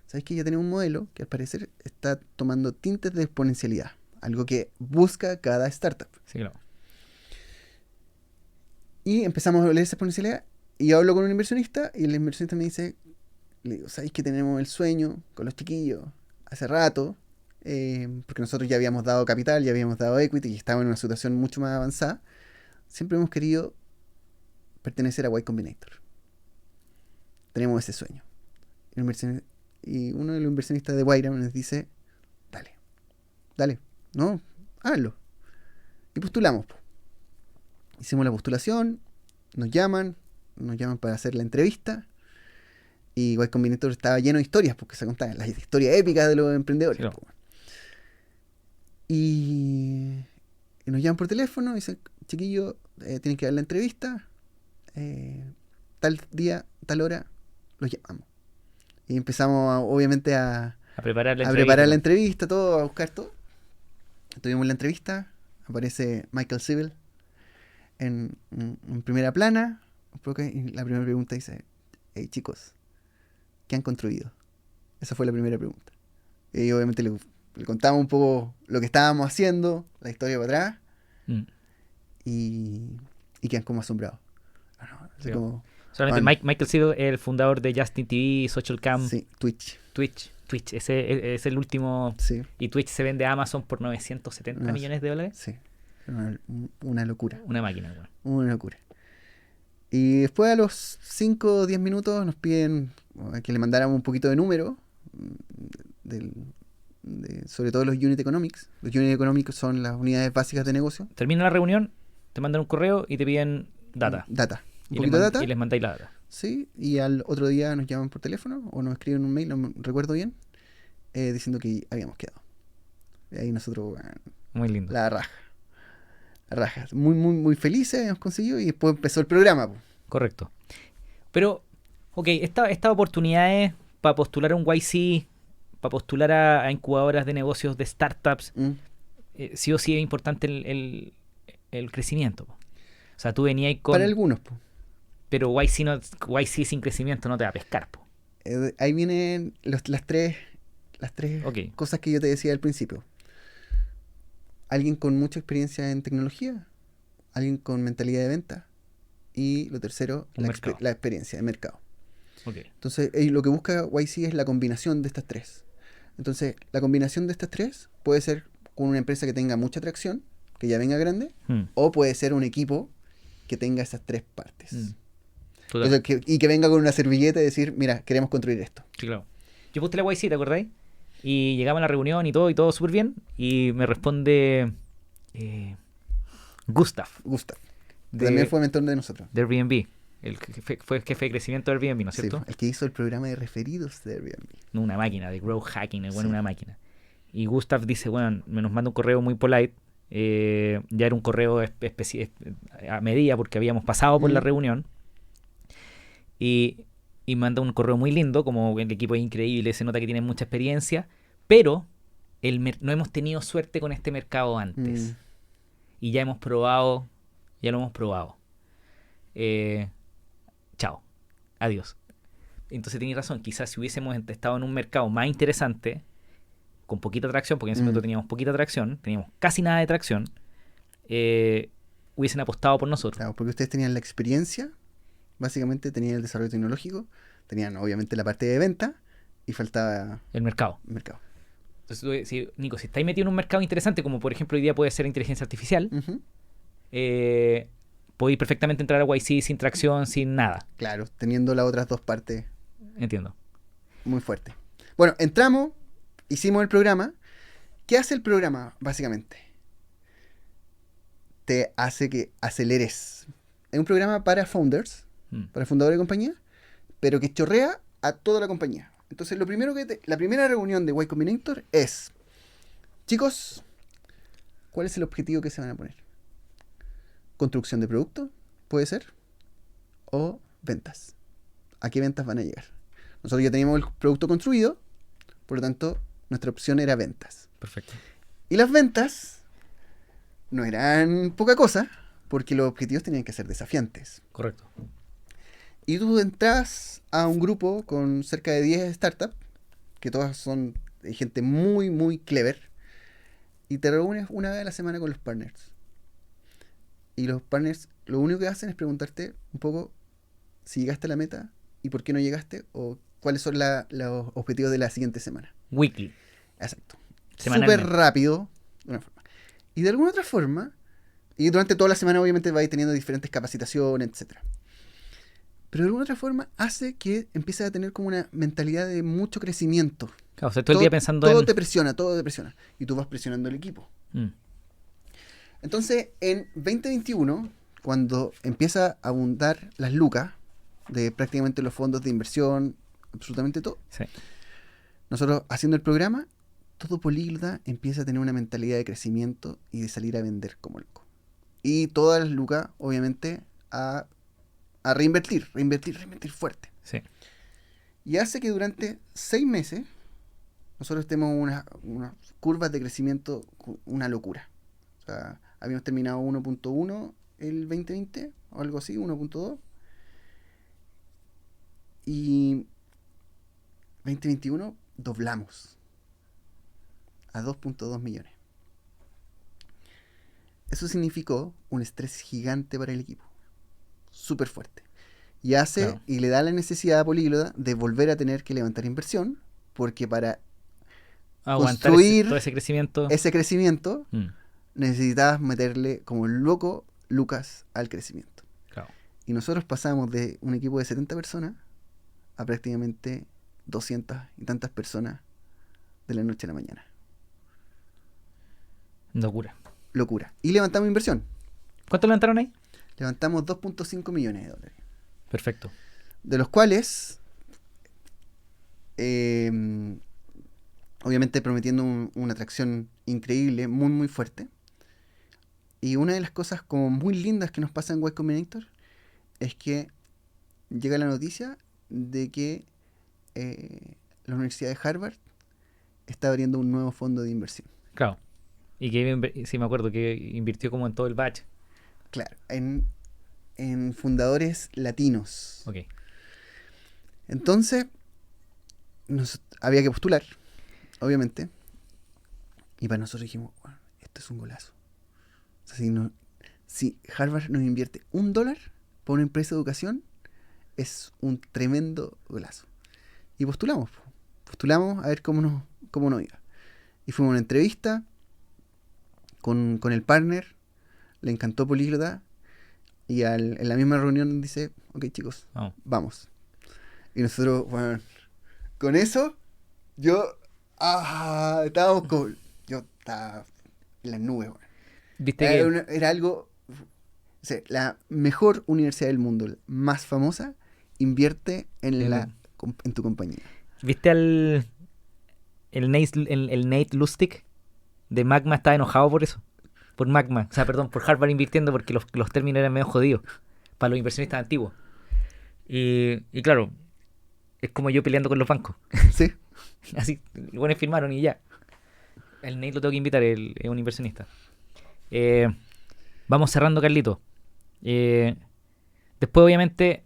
¿sabes qué? Ya tenemos un modelo que al parecer está tomando tintes de exponencialidad. Algo que busca cada startup. Sí, claro. Y empezamos a leer esa exponencialidad. Y yo hablo con un inversionista y el inversionista me dice, le digo, ¿sabes que tenemos el sueño con los chiquillos hace rato? Porque nosotros ya habíamos dado capital, ya habíamos dado equity y estábamos en una situación mucho más avanzada. Siempre hemos querido pertenecer a Y Combinator. Tenemos ese sueño. Y uno de los inversionistas de Wyram nos dice, dale, no, háganlo. Y postulamos. Hicimos la postulación, nos llaman para hacer la entrevista. Y Y Combinator estaba lleno de historias, porque se contaban las historias épicas de los emprendedores. Sí, no. Y nos llaman por teléfono y dicen, chiquillo, tienen que dar la entrevista. Tal día, tal hora, los llamamos. Y empezamos, obviamente, a preparar la entrevista, todo, a buscar todo. Tuvimos la entrevista, aparece Michael Civil en primera plana. Y la primera pregunta dice, hey chicos, ¿qué han construido? Esa fue la primera pregunta. Y obviamente le contamos un poco lo que estábamos haciendo, la historia para atrás, y quedan como asombrados. Sí, solamente Michael Civil es el fundador de Justin TV, Social Cam. Sí, Twitch, ese es el último. Sí. Y Twitch se vende a Amazon por 970 millones de dólares. Sí, una locura. Una máquina, bueno. Una locura. Y después a los 5 o 10 minutos nos piden que le mandáramos un poquito de número, sobre todo los Unit Economics. Los Unit Economics son las unidades básicas de negocio. Termina la reunión, te mandan un correo y te piden data. Un poquito de data. Y les mandáis la data. Sí, y al otro día nos llaman por teléfono o nos escriben un mail, no recuerdo bien, diciendo que habíamos quedado. Y ahí nosotros, muy lindo. La raja. Muy, muy, muy felices, hemos conseguido y después empezó el programa. Correcto. Pero, ok, estas oportunidades para postular a un YC, para postular a incubadoras de negocios, de startups, sí o sí es importante el crecimiento. O sea, tú venías con... Para algunos, pero YC sin crecimiento no te va a pescar. Ahí vienen las tres cosas que yo te decía al principio. Alguien con mucha experiencia en tecnología, alguien con mentalidad de venta y lo tercero, la experiencia de mercado. Okay. Entonces, lo que busca YC es la combinación de estas tres. Entonces, la combinación de estas tres puede ser con una empresa que tenga mucha atracción, que ya venga grande, o puede ser un equipo que tenga esas tres partes. Entonces, que venga con una servilleta y decir, mira, queremos construir esto. Sí, claro. Yo puse la YC, ¿te acordáis? Y llegamos a la reunión y todo súper bien. Y me responde Gustav, Gustav, que de, también fue mentor de nosotros. de Airbnb. El que fue jefe de crecimiento de Airbnb, ¿no es Sí, cierto? el que hizo el programa de referidos de Airbnb. No, una máquina, de growth hacking, el bueno, Sí. una máquina. Y Gustav dice, bueno, me nos manda un correo muy polite. Ya era un correo a medida porque habíamos pasado por la Mm. reunión. Y manda un correo muy lindo, como el equipo es increíble, se nota que tienen mucha experiencia, pero no hemos tenido suerte con este mercado antes. Mm. Y ya hemos probado, ya lo hemos probado. Chao, adiós. Entonces tenéis razón, quizás si hubiésemos estado en un mercado más interesante, con poquita tracción, porque en ese momento teníamos poquita tracción, teníamos casi nada de tracción, hubiesen apostado por nosotros. Claro, porque ustedes tenían la experiencia, básicamente tenían el desarrollo tecnológico, tenían obviamente la parte de venta y faltaba El mercado. el mercado. Entonces tú decís, Nico, si estáis metido en un mercado interesante, como por ejemplo hoy día puede ser inteligencia artificial, Ujú. podéis perfectamente entrar a YC sin tracción, sin nada. Claro, teniendo las otras dos partes Entiendo. muy fuertes. Bueno, entramos, hicimos el programa. ¿Qué hace el programa, básicamente? Te hace que aceleres. Es un programa para founders, para fundadores de compañía, pero que chorrea a toda la compañía. Entonces, lo primero la primera reunión de Y Combinator es, chicos, ¿cuál es el objetivo que se van a poner? ¿Construcción de producto? ¿Puede ser? ¿O ventas? ¿A qué ventas van a llegar? Nosotros ya teníamos el producto construido, por lo tanto, nuestra opción era ventas. Perfecto. Y las ventas no eran poca cosa, porque los objetivos tenían que ser desafiantes. Correcto. Y tú entras a un grupo con cerca de 10 startups, que todas son gente muy, muy clever, y te reúnes una vez a la semana con los partners. Y los partners lo único que hacen es preguntarte un poco si llegaste a la meta y por qué no llegaste, o cuáles son los objetivos de la siguiente semana. Weekly. Exacto. Semanalmente. Súper rápido, de una forma. Y de alguna otra forma, y durante toda la semana obviamente vais teniendo diferentes capacitaciones, etcétera. Pero de alguna otra forma hace que empieces a tener como una mentalidad de mucho crecimiento. Claro, o sea, todo el día pensando todo en... te presiona, todo te presiona. Y tú vas presionando al equipo. Mm. Entonces, en 2021, cuando empieza a abundar las lucas de prácticamente los fondos de inversión, absolutamente todo, Sí. nosotros haciendo el programa, todo políglota empieza a tener una mentalidad de crecimiento y de salir a vender como loco. Y todas las lucas, obviamente, a reinvertir fuerte. Sí. Y hace que durante 6 meses nosotros tenemos unas curvas de crecimiento, una locura. O sea, habíamos terminado 1.1 el 2020, o algo así, 1.2. Y 2021 doblamos a 2.2 millones. Eso significó un estrés gigante para el equipo. Súper fuerte. Y hace, Claro. y le da la necesidad a Políglota de volver a tener que levantar inversión, porque para Aguantar construir todo ese crecimiento. ese crecimiento Mm. necesitabas meterle como loco lucas al crecimiento. Claro. Y nosotros pasamos de un equipo de 70 personas a prácticamente 200 y tantas personas de la noche a la mañana. Locura. Locura. Y levantamos inversión. ¿Cuánto levantaron ahí? Levantamos 2.5 millones de dólares. Perfecto. De los cuales, obviamente prometiendo una atracción increíble, muy muy fuerte. Y una de las cosas como muy lindas que nos pasa en Y Combinator es que llega la noticia de que la Universidad de Harvard está abriendo un nuevo fondo de inversión. Claro. Y que sí me acuerdo que invirtió como en todo el batch. Claro, en fundadores latinos. Ok. Entonces, había que postular, obviamente. Y para nosotros dijimos, bueno, esto es un golazo. O sea, si Harvard nos invierte $1 para una empresa de educación, es un tremendo golazo. Y postulamos a ver cómo nos iba. Y fuimos a una entrevista con el partner, le encantó Políglota, y en la misma reunión dice, ok chicos, vamos. Y nosotros, bueno, con eso, yo estaba en las nubes. Bueno. ¿Viste Era algo la mejor universidad del mundo, la más famosa, invierte en tu compañía. ¿Viste el Nate Lustig de Magma? Estaba enojado por eso. Por Magma. O sea, perdón, por Harvard invirtiendo porque los términos eran medio jodidos para los inversionistas antiguos. Y claro, es como yo peleando con los bancos. Sí. Así, los buenos firmaron y ya. El Nate lo tengo que invitar, es un inversionista. Vamos cerrando, Carlito. Después, obviamente,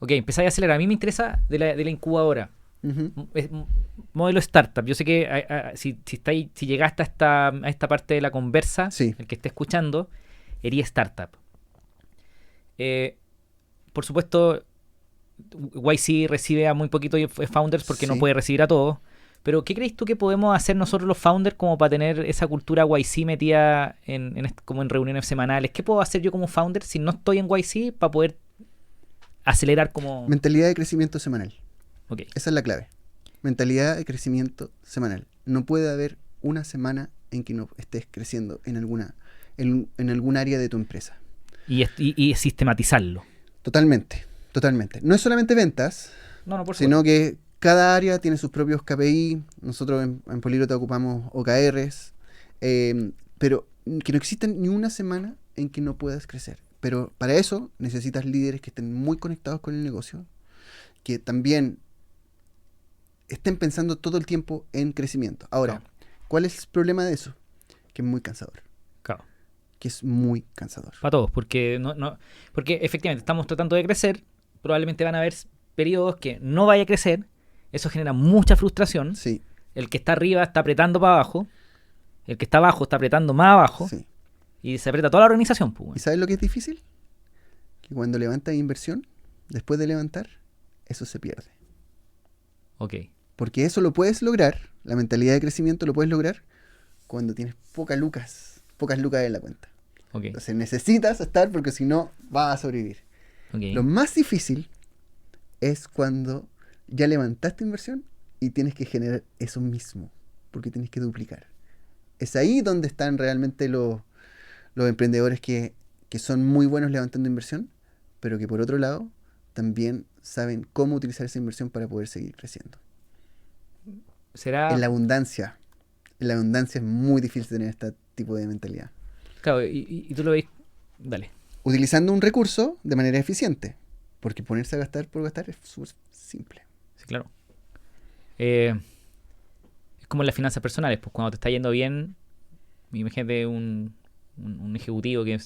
empezáis a acelerar. A mí me interesa de la incubadora. Uh-huh. Modelo startup. Yo sé que si llegaste a esta parte de la conversa, sí. El que esté escuchando, sería startup. Por supuesto, YC recibe a muy poquitos founders porque no puede recibir a todos. Pero, ¿qué crees tú que podemos hacer nosotros los founders como para tener esa cultura YC metida como en reuniones semanales? ¿Qué puedo hacer yo como founder si no estoy en YC para poder acelerar como... Mentalidad de crecimiento semanal. Okay. Esa es la clave. Mentalidad de crecimiento semanal. No puede haber una semana en que no estés creciendo en algún área de tu empresa. Y sistematizarlo. Totalmente. No es solamente ventas, sino que cada área tiene sus propios KPI. Nosotros en Políglota ocupamos OKRs, pero que no existen ni una semana en que no puedas crecer. Pero para eso necesitas líderes que estén muy conectados con el negocio, que también estén pensando todo el tiempo en crecimiento. Ahora, ¿cuál es el problema de eso? Que es muy cansador. Claro. Que es muy cansador. Para todos, porque porque efectivamente estamos tratando de crecer, probablemente van a haber periodos que no vaya a crecer, eso genera mucha frustración. Sí. El que está arriba está apretando para abajo, el que está abajo está apretando más abajo, sí. Y se aprieta toda la organización. Pues. ¿Y sabes lo que es difícil? Que cuando levantas inversión, después de levantar, eso se pierde. Ok. Porque eso lo puedes lograr, la mentalidad de crecimiento lo puedes lograr cuando tienes pocas lucas en la cuenta. Okay. Entonces necesitas estar porque si no vas a sobrevivir. Okay. Lo más difícil es cuando ya levantaste inversión y tienes que generar eso mismo, porque tienes que duplicar. Es ahí donde están realmente los emprendedores que son muy buenos levantando inversión, pero que por otro lado también saben cómo utilizar esa inversión para poder seguir creciendo. En la abundancia es muy difícil tener este tipo de mentalidad. Claro, y tú lo ves, dale. Utilizando un recurso de manera eficiente, porque ponerse a gastar por gastar es súper simple. Sí, claro. Es como en las finanzas personales, pues cuando te está yendo bien, imagínate un ejecutivo que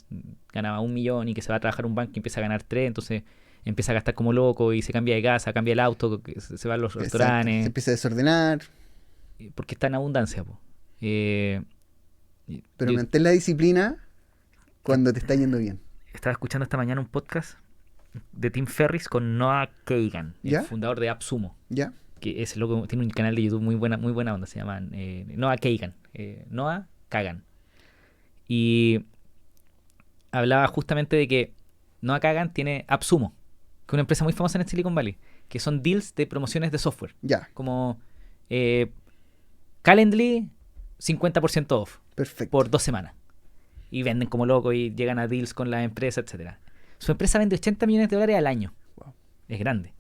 ganaba 1 millón y que se va a trabajar a un banco y empieza a ganar 3, entonces empieza a gastar como loco y se cambia de casa, cambia el auto, se va a los restaurantes. Se empieza a desordenar. Porque está en abundancia, pues. Pero mantén la disciplina cuando te está yendo bien. Estaba escuchando esta mañana un podcast de Tim Ferriss con Noah Kagan, ¿Ya? El fundador de AppSumo. ¿Ya? Que ese loco tiene un canal de YouTube muy buena onda, se llama Noah Kagan. Noah Kagan. Y hablaba justamente de que Noah Kagan tiene AppSumo, que es una empresa muy famosa en Silicon Valley, que son deals de promociones de software. Ya. Como Calendly, 50% off. Perfecto. Por 2 semanas. Y venden como locos y llegan a deals con las empresas, etcétera. Su empresa vende $80 millones al año. Wow. Es grande.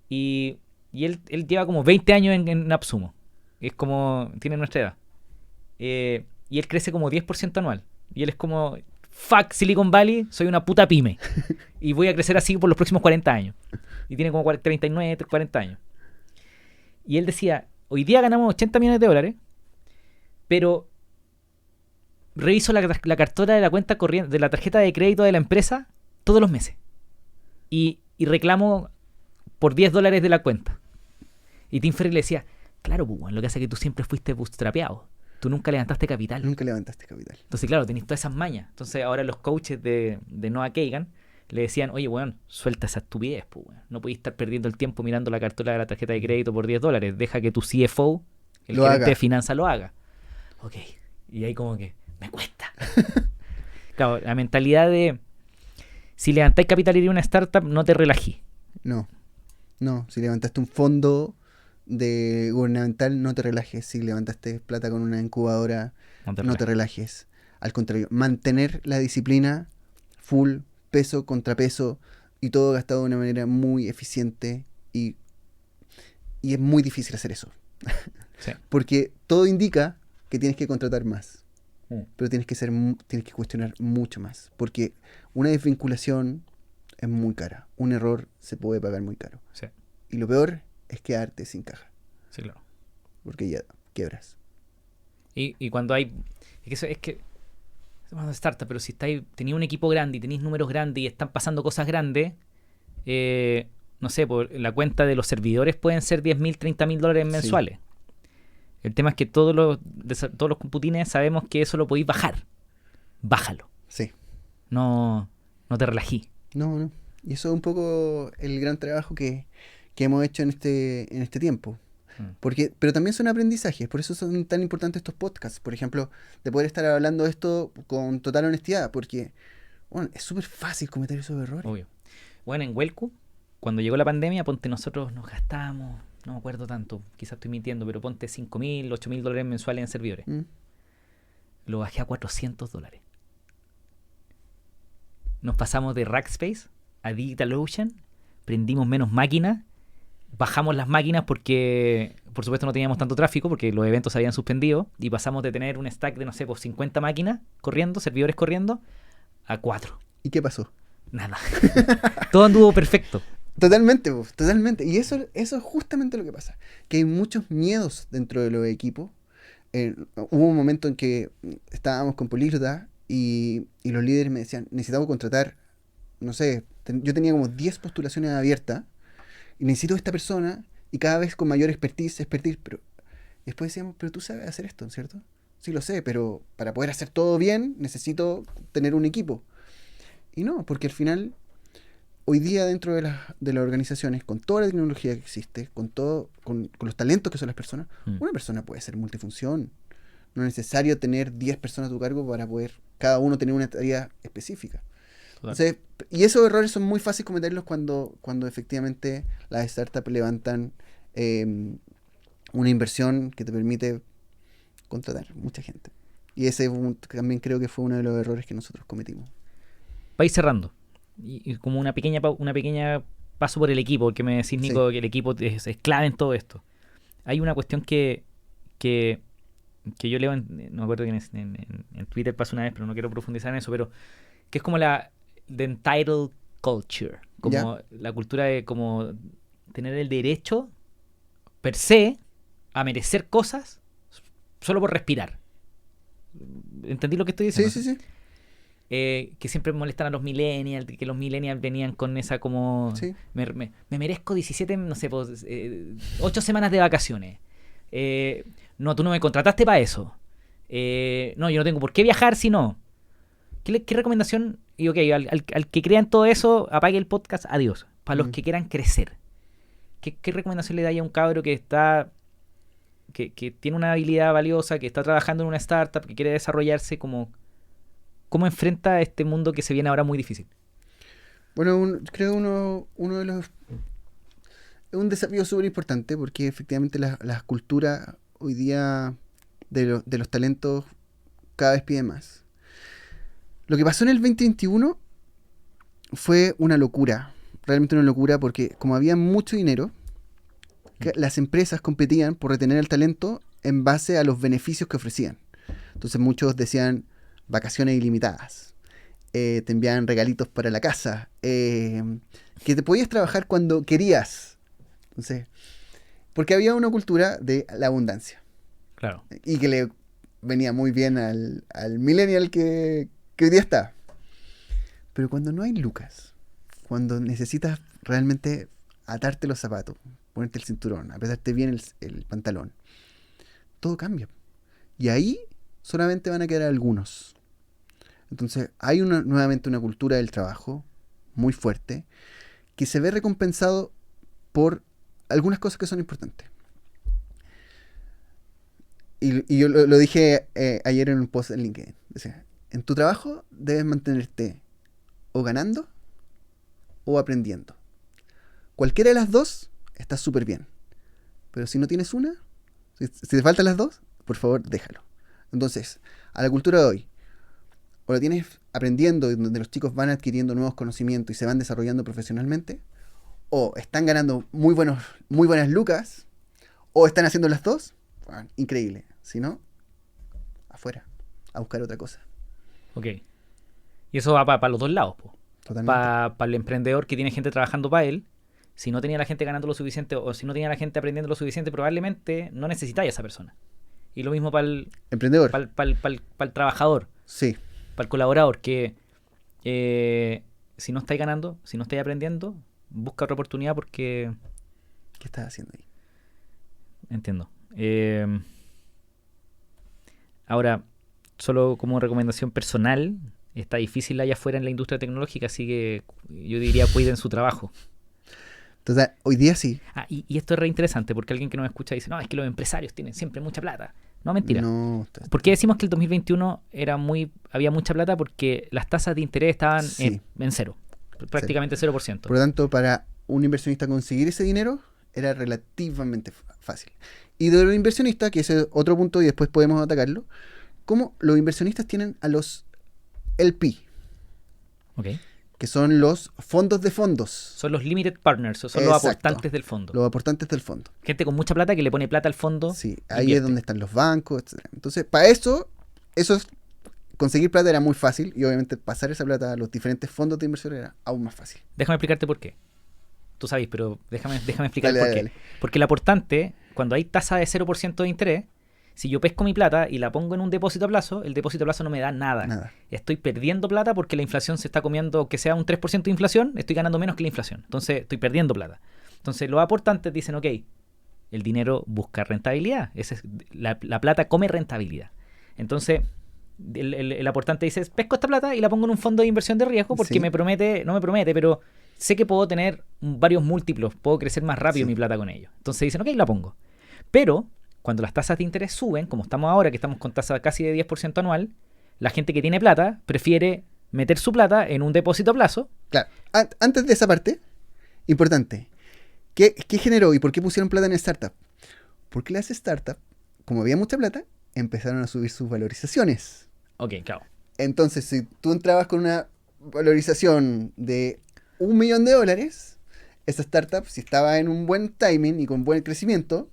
Y él lleva como 20 años en AppSumo. Es como... Tiene nuestra edad. Y él crece como 10% anual. Y él es como... Fuck Silicon Valley, soy una puta pyme. Y voy a crecer así por los próximos 40 años. Y tiene como 39, 40 años. Y él decía... Hoy día ganamos $80 millones, pero reviso la cartera de la cuenta corriente, de la tarjeta de crédito de la empresa todos los meses. Y reclamo por $10 de la cuenta. Y Tim Ferriss le decía, claro, pues, lo que hace es que tú siempre fuiste bootstrapeado. Tú nunca levantaste capital. Entonces, claro, tenés todas esas mañas. Entonces, ahora los coaches de Noah Kagan le decían, oye, weón, suelta esa estupidez, pues, weón. No podés estar perdiendo el tiempo mirando la cartera de la tarjeta de crédito por $10. Deja que tu CFO, el gerente de finanzas, lo haga. Ok. Y ahí como que, me cuesta. Claro, la mentalidad de, si levantáis capital y una startup, no te relají. No, si levantaste un fondo gubernamental, no te relajes. Si levantaste plata con una incubadora, no te relajes. Al contrario, mantener la disciplina full, peso, contrapeso, y todo gastado de una manera muy eficiente y es muy difícil hacer eso. Sí. Porque todo indica que tienes que contratar más. Pero tienes que cuestionar mucho más. Porque una desvinculación es muy cara. Un error se puede pagar muy caro. Sí. Y lo peor es quedarte sin caja. Sí, claro. Porque ya quiebras. Y cuando hay... Es que estamos de startup, pero si tenéis un equipo grande y tenéis números grandes y están pasando cosas grandes, no sé, por la cuenta de los servidores pueden ser $10,000, $30,000 mensuales. Sí. El tema es que todos los computines sabemos que eso lo podéis bajar. Bájalo. Sí. No te relají. No. Y eso es un poco el gran trabajo que hemos hecho en este tiempo. Pero también son aprendizajes, por eso son tan importantes estos podcasts, por ejemplo, de poder estar hablando de esto con total honestidad, porque bueno, es súper fácil cometer esos errores. Obvio. Bueno, en Huelco, cuando llegó la pandemia, ponte, nosotros nos gastábamos, no me acuerdo tanto, quizás estoy mintiendo, pero ponte $5,000, $8,000 mensuales en servidores. Lo bajé a $400. Nos pasamos de Rackspace a DigitalOcean, prendimos menos máquinas, bajamos las máquinas porque, por supuesto, no teníamos tanto tráfico porque los eventos se habían suspendido y pasamos de tener un stack de, no sé, pues 50 máquinas corriendo, servidores corriendo, a 4. ¿Y qué pasó? Nada. Todo anduvo perfecto. Totalmente. Y eso es justamente lo que pasa. Que hay muchos miedos dentro de los equipos. Hubo un momento en que estábamos con Políglota y los líderes me decían, necesitamos contratar, no sé, yo tenía como 10 postulaciones abiertas y necesito a esta persona y cada vez con mayor expertise, pero después decíamos, pero tú sabes hacer esto, ¿cierto? Sí lo sé, pero para poder hacer todo bien necesito tener un equipo. Y no, porque al final, hoy día dentro de las organizaciones, con toda la tecnología que existe, con los talentos que son las personas, una persona puede ser multifunción. No es necesario tener 10 personas a tu cargo para poder cada uno tener una tarea específica. Entonces, y esos errores son muy fáciles cometerlos cuando efectivamente las startups levantan una inversión que te permite contratar mucha gente. Y ese también creo que fue uno de los errores que nosotros cometimos. Para ir cerrando, y como una pequeña paso por el equipo, porque me decís, Nico, que el equipo es clave en todo esto. Hay una cuestión que yo leo, no me acuerdo que en Twitter pasó una vez, pero no quiero profundizar en eso, pero que es como the entitled culture, como la cultura de como tener el derecho per se a merecer cosas solo por respirar. ¿Entendí lo que estoy diciendo? Sí. Que siempre molestan a los millennials, que los millennials venían con esa como me merezco 17, no sé, 8 semanas de vacaciones. No, tú no me contrataste para eso. No, yo no tengo por qué viajar si no. ¿Qué recomendación? Y ok, al que crea en todo eso, apague el podcast, adiós. Para los que quieran crecer, ¿qué recomendación le da a un cabro que está que tiene una habilidad valiosa, que está trabajando en una startup, que quiere desarrollarse? ¿Cómo enfrenta este mundo que se viene ahora muy difícil? Bueno, creo uno de los... Es un desafío súper importante porque efectivamente las culturas hoy día de los talentos cada vez piden más. Lo que pasó en el 2021 fue una locura, realmente una locura, porque como había mucho dinero, las empresas competían por retener el talento en base a los beneficios que ofrecían. Entonces muchos decían vacaciones ilimitadas, te enviaban regalitos para la casa, que te podías trabajar cuando querías. Entonces, porque había una cultura de la abundancia. Claro. Y que le venía muy bien al millennial que hoy día está. Pero cuando no hay lucas, cuando necesitas realmente atarte los zapatos, ponerte el cinturón, apretarte bien el pantalón, todo cambia. Y ahí solamente van a quedar algunos. Entonces hay nuevamente una cultura del trabajo muy fuerte que se ve recompensado por algunas cosas que son importantes. Y yo lo dije ayer en un post en LinkedIn. O sea, en tu trabajo debes mantenerte o ganando o aprendiendo. Cualquiera de las dos está súper bien. Pero si no tienes una, si te faltan las dos, por favor déjalo. Entonces, a la cultura de hoy, o lo tienes aprendiendo, y donde los chicos van adquiriendo nuevos conocimientos y se van desarrollando profesionalmente, o están ganando muy buenas lucas, o están haciendo las dos, bueno, increíble. Si no, afuera, a buscar otra cosa. Ok. Y eso va para los dos lados, po. Totalmente. Para el emprendedor que tiene gente trabajando para él, si no tenía la gente ganando lo suficiente o si no tenía la gente aprendiendo lo suficiente, probablemente no necesitáis a esa persona. Y lo mismo para el Emprendedor. trabajador, Sí, para el colaborador, que si no estáis ganando, si no estáis aprendiendo, busca otra oportunidad porque... ¿qué estás haciendo ahí? Entiendo. Ahora, solo como recomendación personal, está difícil allá afuera en la industria tecnológica, así que yo diría cuiden su trabajo. Entonces, hoy día sí. Ah, y esto es re interesante porque alguien que nos escucha dice, no, es que los empresarios tienen siempre mucha plata. No, mentira. No, ¿Por qué decimos que el 2021 había mucha plata? Porque las tasas de interés estaban Sí. en cero, prácticamente 0%. Por lo tanto, para un inversionista conseguir ese dinero era relativamente fácil. Y de los inversionistas, que ese es otro punto y después podemos atacarlo, cómo los inversionistas tienen a los LP, Ok. que son los fondos de fondos, Son los limited partners, son los Exacto. aportantes del fondo. los aportantes del fondo. Gente con mucha plata que le pone plata al fondo. Sí, ahí invierte. es donde están los bancos, etc. Entonces, para eso conseguir plata era muy fácil y obviamente pasar esa plata a los diferentes fondos de inversión era aún más fácil. Déjame explicarte por qué. Tú sabes, pero déjame explicar Dale, por dale, qué. dale. Porque el aportante, cuando hay tasa de 0% de interés, si yo pesco mi plata y la pongo en un depósito a plazo, el depósito a plazo no me da nada. Nada. Estoy perdiendo plata porque la inflación se está comiendo, que sea un 3% de inflación, estoy ganando menos que la inflación. Entonces estoy perdiendo plata. Entonces los aportantes dicen, ok, el dinero busca rentabilidad. La plata come rentabilidad. Entonces el aportante dice, pesco esta plata y la pongo en un fondo de inversión de riesgo porque Sí. no me promete, pero sé que puedo tener varios múltiplos, puedo crecer más rápido Sí. mi plata con ello. Entonces dicen, ok, la pongo. Pero cuando las tasas de interés suben, como estamos ahora, que estamos con tasa casi de 10% anual, la gente que tiene plata prefiere meter su plata en un depósito a plazo. Claro, antes de esa parte, importante, ¿qué generó y por qué pusieron plata en startup? Porque las startups, como había mucha plata, empezaron a subir sus valorizaciones. Ok, claro. Entonces, si tú entrabas con una valorización de $1.000.000, esa startup, si estaba en un buen timing y con buen crecimiento,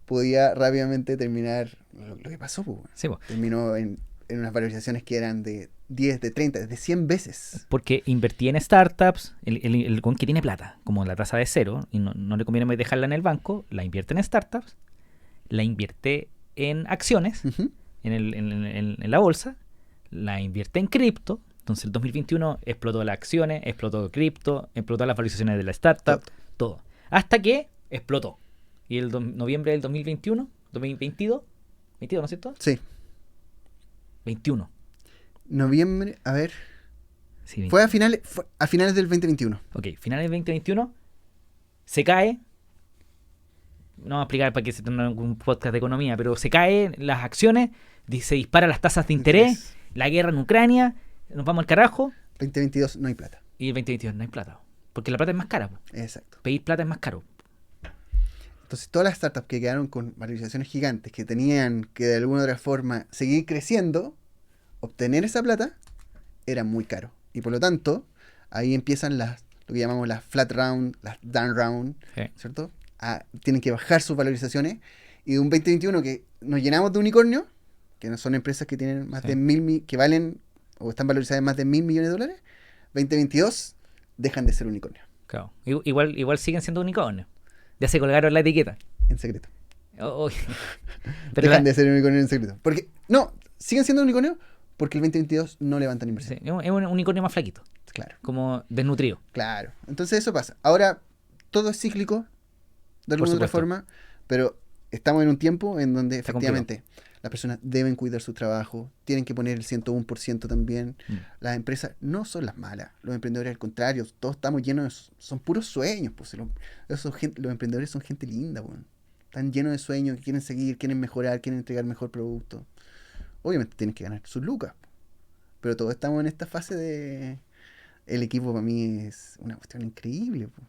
podía rápidamente terminar lo que pasó. Pues, Sí, po. terminó en unas valorizaciones que eran de 10, de 30, de 100 veces. Porque invertí en startups, el con que tiene plata, como la tasa de cero, y no le conviene dejarla en el banco, la invierte en startups, la invierte en acciones, Ujú. en la bolsa, la invierte en cripto. Entonces el 2021 explotó las acciones, explotó cripto, explotó las valorizaciones de la startup, todo. Hasta que explotó. Y el noviembre del 2021, 2022, 22, ¿no es cierto? Sí. 21. Noviembre, a ver. Sí, Fue a finales del 2021. Ok, finales del 2021, se cae. No vamos a explicar para que se tenga un podcast de economía, pero se caen las acciones, se disparan las tasas de interés, la guerra en Ucrania, nos vamos al carajo, 2022 no hay plata. y el 2022 no hay plata. Porque la plata es más cara. Po. Exacto. Pedir plata es más caro. Entonces todas las startups que quedaron con valorizaciones gigantes, que tenían que de alguna u otra forma seguir creciendo, obtener esa plata era muy caro. Y por lo tanto, ahí empiezan lo que llamamos las flat round, las down round, Sí. ¿cierto? Tienen que bajar sus valorizaciones. Y de un 2021 que nos llenamos de unicornios, que no son empresas que tienen más Sí. de 1.000, que valen o están valorizadas en más de $1.000.000.000, 2022 dejan de ser unicornios, Claro. Igual siguen siendo unicornios. Ya se colgaron la etiqueta. en secreto. Oh, oh. Pero Dejan de ser unicornios en secreto. Porque, no, siguen siendo unicornios porque el 2022 no levantan inversión. sí, es un unicornio más flaquito, Claro, como desnutrido. claro. Entonces eso pasa. Ahora, todo es cíclico, de alguna u otra supuesto. forma, pero estamos en un tiempo en donde Está efectivamente las personas deben cuidar su trabajo, tienen que poner el 101% también. Las empresas no son las malas, los emprendedores al contrario, todos estamos llenos son puros sueños. Pues, los emprendedores son gente linda, pues. Están llenos de sueños, quieren seguir, quieren mejorar, quieren entregar mejor producto. Obviamente tienen que ganar sus lucas, pero todos estamos en esta fase de... El equipo para mí es una cuestión increíble. Pues.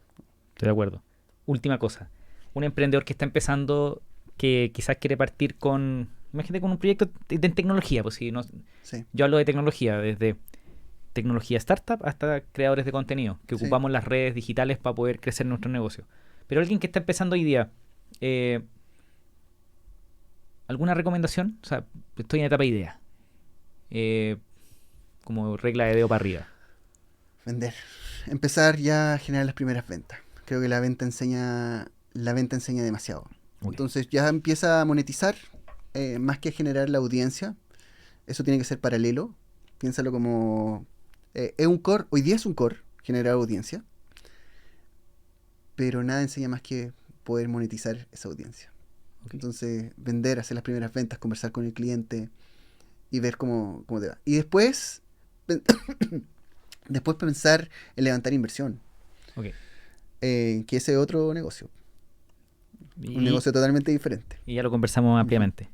Estoy de acuerdo. Última cosa. Un emprendedor que está empezando, que quizás quiere partir con Imagínate con un proyecto de tecnología, pues si no, Sí, yo hablo de tecnología, desde tecnología startup hasta creadores de contenido, que sí. ocupamos las redes digitales para poder crecer nuestro negocio. Pero alguien que está empezando hoy día, eh, ¿alguna recomendación? O sea, estoy en etapa de idea. Eh, como regla de dedo para arriba. Vender. Empezar ya a generar las primeras ventas. Creo que la venta enseña demasiado. Ok. Entonces ya empieza a monetizar, más que generar la audiencia. Eso tiene que ser paralelo. Piénsalo como... es un core, hoy día es un core, generar audiencia, pero nada enseña más que poder monetizar esa audiencia. Ok. Entonces, vender, hacer las primeras ventas, conversar con el cliente y ver cómo te va. Y después, después pensar en levantar inversión, Ok. que ese es otro negocio, un Y, negocio totalmente diferente. y ya lo conversamos Ujú. ampliamente.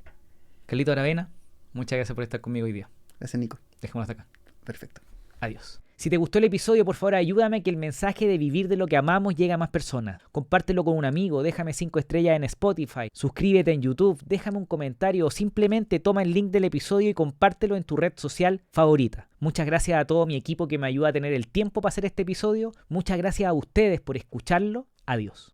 Carlito Aravena, muchas gracias por estar conmigo hoy día. Gracias, Nico. Dejémoslo hasta acá. Perfecto. Adiós. Si te gustó el episodio, por favor ayúdame a que el mensaje de vivir de lo que amamos llegue a más personas. Compártelo con un amigo, déjame 5 estrellas en Spotify, suscríbete en YouTube, déjame un comentario o simplemente toma el link del episodio y compártelo en tu red social favorita. Muchas gracias a todo mi equipo que me ayuda a tener el tiempo para hacer este episodio. Muchas gracias a ustedes por escucharlo. Adiós.